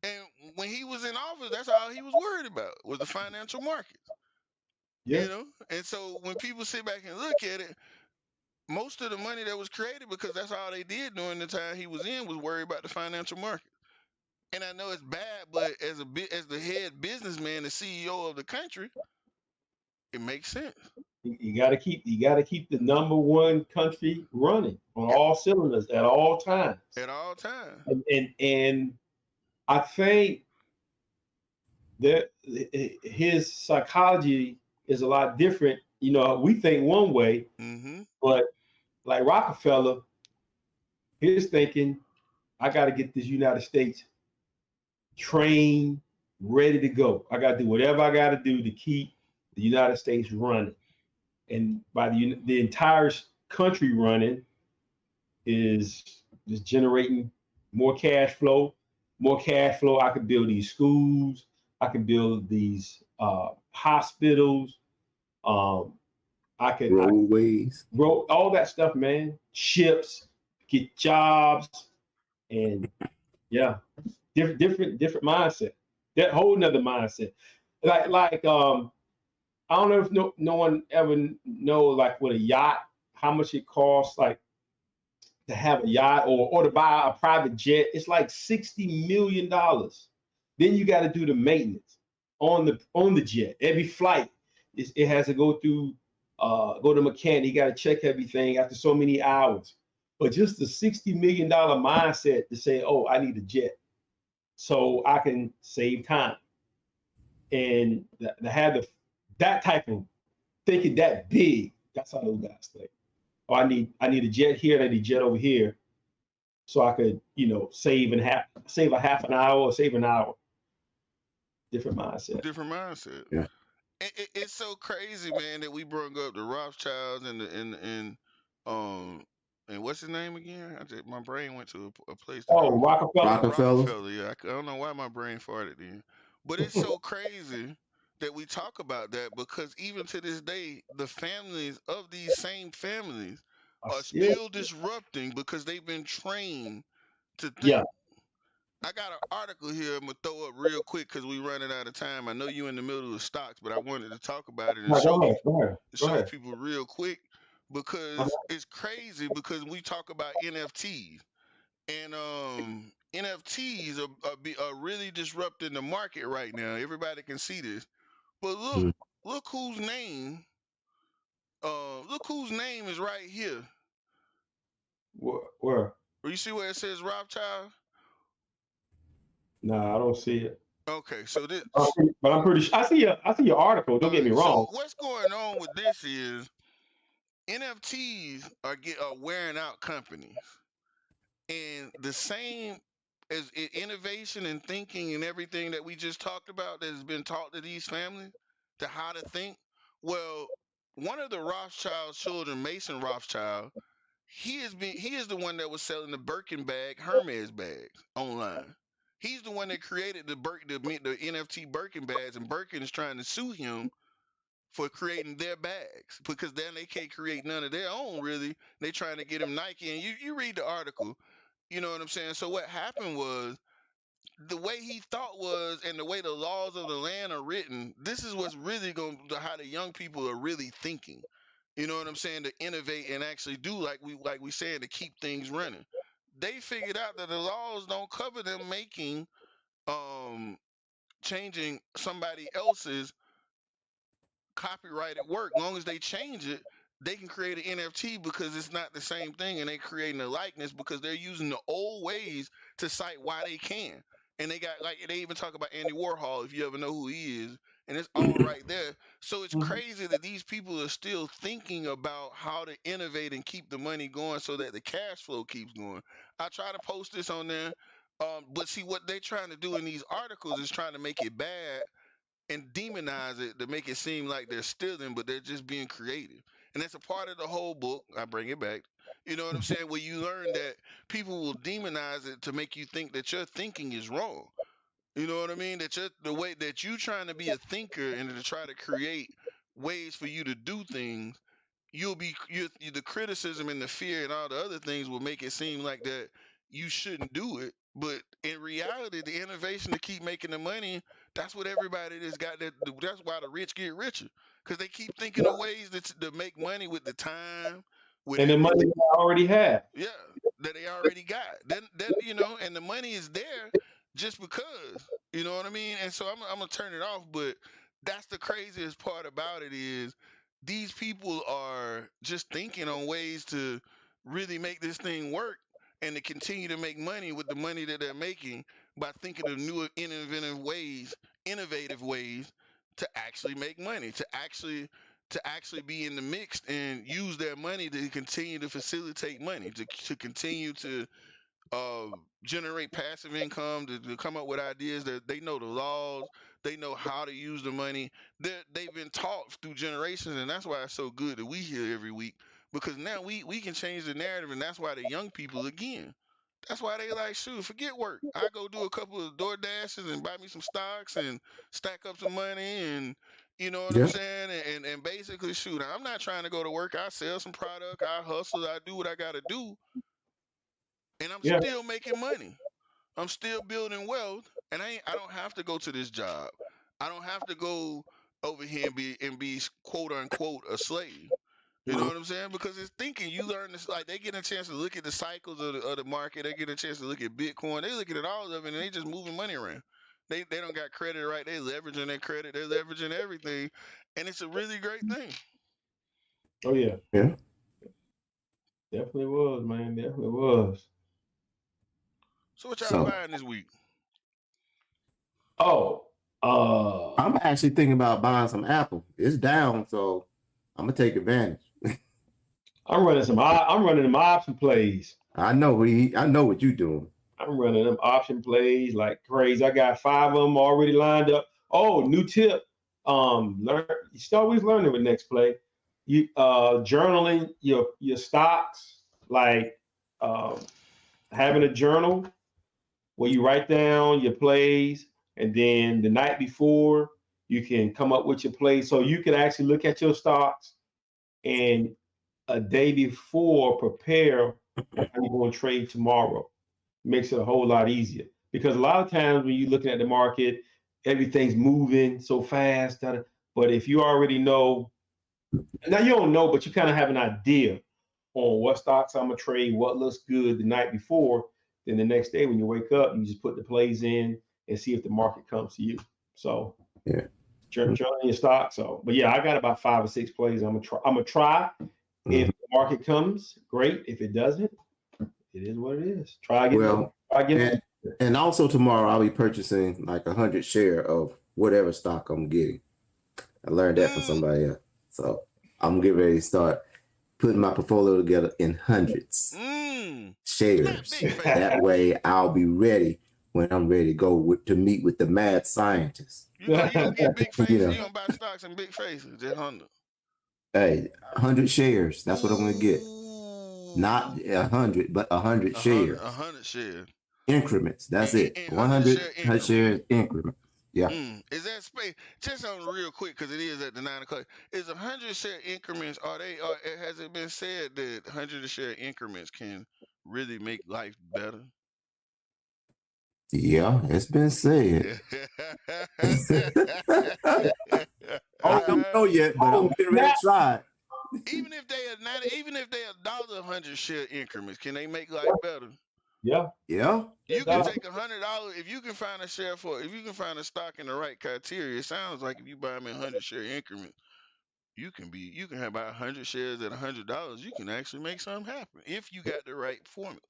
And when he was in office, that's all he was worried about was the financial markets. Yeah. And so when people sit back and look at it, most of the money that was created, because that's all they did during the time he was in, was worry about the financial market. And I know it's bad, but as the head businessman, the CEO of the country, it makes sense. You got to keep the number one country running on all cylinders at all times. At all times. And I think that his psychology is a lot different. We think one way, but like Rockefeller, his thinking, I got to get this United States trained, ready to go. I got to do whatever I got to do to keep the United States running. And by the entire country running is just generating more cash flow. More cash flow, I could build these schools. I could build these hospitals. I could roadways, all that stuff, man. Ships, get jobs, and yeah, different mindset. That whole nother mindset. Like I don't know if no one ever know like what a yacht, how much it costs, like to have a yacht or to buy a private jet. It's like $60 million. Then you got to do the maintenance on the jet. Every flight, it has to go through, go to mechanic. You got to check everything after so many hours. But just the $60 million mindset to say, oh, I need a jet so I can save time. And to have that type of thinking that big, that's how those guys think. Oh, I need a jet here, and I need a jet over here, so I could, save a half an hour or save an hour. Different mindset. Yeah. It's so crazy, man, that we brought up the Rothschilds and what's his name again? My brain went to a place. Rockefeller. Yeah, I don't know why my brain farted then, but it's so crazy that we talk about that, because even to this day, the families of these same families are still disrupting because they've been trained to think. Yeah. I got an article here I'm gonna throw up real quick because we're running out of time. I know you're in the middle of stocks, but I wanted to talk about it and show people real quick, because it's crazy, because we talk about NFTs, and NFTs are really disrupting the market right now. Everybody can see this. But look whose name is right here. Where? You see where it says Rothschild? No, I don't see it. Okay, so this. But I'm pretty sure I see your article. Don't get me wrong. So what's going on with this is NFTs are wearing out companies, and the same as innovation and thinking and everything that we just talked about that has been taught to these families to how to think. Well, one of the Rothschild children, Mason Rothschild, he is the one that was selling the Birkin bag, Hermes bags online. He's the one that created the NFT Birkin bags, and Birkin is trying to sue him for creating their bags, because then they can't create none of their own, really. They trying to get him Nike, and you read the article, you know what I'm saying? So what happened was, the way he thought was, and the way the laws of the land are written, this is what's really how the young people are really thinking. You know what I'm saying? To innovate and actually do like we saying, to keep things running. They figured out that the laws don't cover them making, changing somebody else's copyrighted work. As long as they change it, they can create an NFT, because it's not the same thing, and they creating a likeness because they're using the old ways to cite why they can. And they got, like, they even talk about Andy Warhol, if you ever know who he is, and it's all right there. So it's crazy that these people are still thinking about how to innovate and keep the money going so that the cash flow keeps going. I try to post this on there, but see, what they're trying to do in these articles is trying to make it bad and demonize it to make it seem like they're stealing, but they're just being creative. And that's a part of the whole book. I bring it back. You know what I'm saying? Where you learn that people will demonize it to make you think that your thinking is wrong. You know what I mean? That the way that you trying to be a thinker and to try to create ways for you to do things, the criticism and the fear and all the other things will make it seem like that you shouldn't do it. But in reality, the innovation to keep making the money, that's what everybody that's got that. That's why the rich get richer, because they keep thinking of ways to make money with the time, with And the money everything. they already have. Yeah, that they already got. Then you know, and the money is there just because. You know what I mean? And so I'm gonna turn it off, but that's the craziest part about it is these people are just thinking on ways to really make this thing work and to continue to make money with the money that they're making by thinking of new innovative ways to actually make money, to actually be in the mix and use their money to continue to facilitate money, to continue to uh, generate passive income, to come up with ideas that they know the laws, they know how to use the money. They've been taught through generations, and that's why it's so good that we hear every week, because now we can change the narrative, and that's why the young people, again, that's why they like, shoot, forget work. I go do a couple of door dashes and buy me some stocks and stack up some money, and you know what I'm Yeah. saying? And basically, shoot, I'm not trying to go to work. I sell some product, I hustle, I do what I gotta do, and I'm Yeah. still making money. I'm still building wealth, and I don't have to go to this job. I don't have to go over here and be quote unquote a slave. You know what I'm saying? Because it's thinking. You learn this, like they get a chance to look at the cycles of the market. They get a chance to look at Bitcoin. They looking at all of it, and they just moving money around. They don't got credit right. They leveraging their credit. They're leveraging everything, and it's a really great thing. Oh yeah. Yeah. Definitely was, man. Definitely was. So what y'all So- buying this week? Oh, I'm actually thinking about buying some Apple. It's down, so I'm gonna take advantage. I'm running them option plays. I know what you're doing. I'm running them option plays like crazy. I got 5 of them already lined up. Oh, new tip. You still always learning with Next Play. You journaling your stocks, like having a journal where you write down your plays, and then the night before you can come up with your plays. So you can actually look at your stocks and a day before prepare how you're going to trade tomorrow. Makes it a whole lot easier, because a lot of times when you're looking at the market, everything's moving so fast. But if you already know, now you don't know, but you kind of have an idea on what stocks I'm gonna trade, what looks good the night before, then the next day when you wake up, you just put the plays in and see if the market comes to you. So Yeah. journaling your stock. So, but yeah, I got about 5 or 6 plays. I'm gonna try. If the market comes, great. If it doesn't, it is what it is. Try again. Well, and also tomorrow I'll be purchasing like 100 share of whatever stock I'm getting. I learned that from somebody else. So I'm getting ready to start putting my portfolio together in hundreds shares. That way I'll be ready when I'm ready to go to meet with the mad scientists. You gonna get big faces. You know. You gonna buy stocks in big faces. Just 100. Hey, 100 shares. That's what I'm gonna get. Not 100, but 100 shares. 100 shares. Increments. That's it. 100 shares increment. Yeah. Is that space? Just on real quick, because it is at the 9 o'clock. Is 100 share increments? Has it been said that 100 share increments can really make life better? Yeah, it's been said. I don't know yet, but I'm getting ready to try it. Even if they are dollar 100 share increments, can they make life better? Yeah. Yeah. You can take $100 if you can find a stock in the right criteria. It sounds like if you buy them in 100 share increments, you can have about 100 shares at $100. You can actually make something happen if you got the right formula.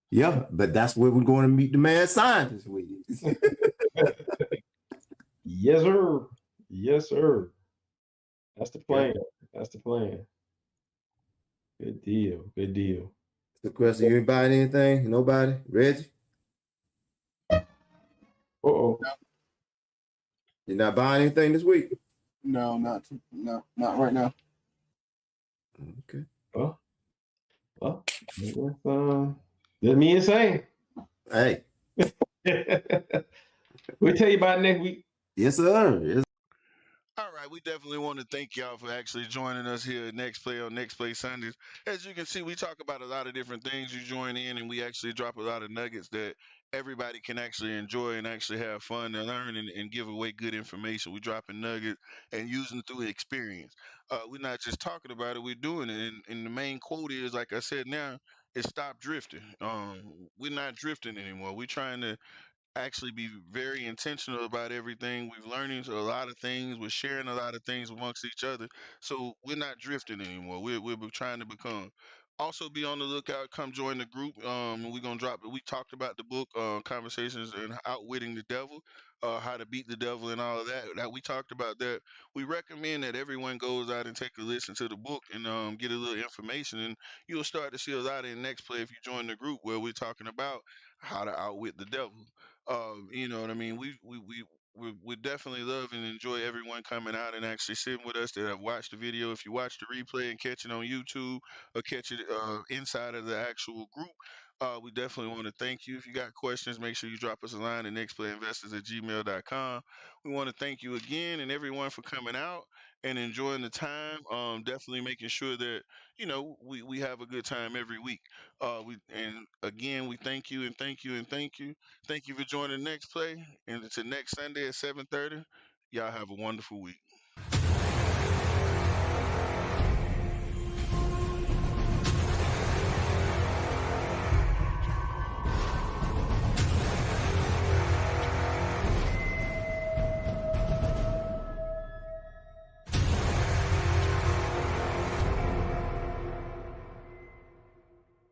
Yeah, but that's where we're going to meet the mad scientists with you. Yes, sir. Yes, sir. That's the plan. That's the plan. Good deal. Good deal. The question, you ain't buying anything? Nobody? Reggie? Uh-oh. You're not buying anything this week? No, not right now. Okay. Well, let me insane. Hey. We'll tell you about next week. Yes, sir. Yes. All right, we definitely want to thank y'all for actually joining us here at Next Play on Next Play Sundays. As you can see, we talk about a lot of different things. You join in, and we actually drop a lot of nuggets that everybody can actually enjoy and actually have fun and learn and give away good information. We dropping nuggets and using it through experience. We're not just talking about it; we're doing it. And the main quote is, like I said, now is stop drifting. We're not drifting anymore. We're trying to actually be very intentional about everything. We've learning a lot of things. We're sharing a lot of things amongst each other. So we're not drifting anymore. We're trying to become. Also, be on the lookout. Come join the group. We're gonna drop it. We talked about the book, Conversations and Outwitting the Devil, how to beat the devil and all of that. That we talked about that. We recommend that everyone goes out and take a listen to the book and get a little information, and you'll start to see a lot in next play if you join the group where we're talking about how to outwit the devil. You know what I mean? We definitely love and enjoy everyone coming out and actually sitting with us that have watched the video. If you watch the replay and catch it on YouTube or catch it inside of the actual group, we definitely want to thank you. If you got questions, make sure you drop us a line at nextplayinvestors@gmail.com. We want to thank you again and everyone for coming out and enjoying the time. Definitely making sure that we have a good time every week. We thank you and thank you and thank you. Thank you for joining Next Play. And until next Sunday at 7:30, y'all have a wonderful week.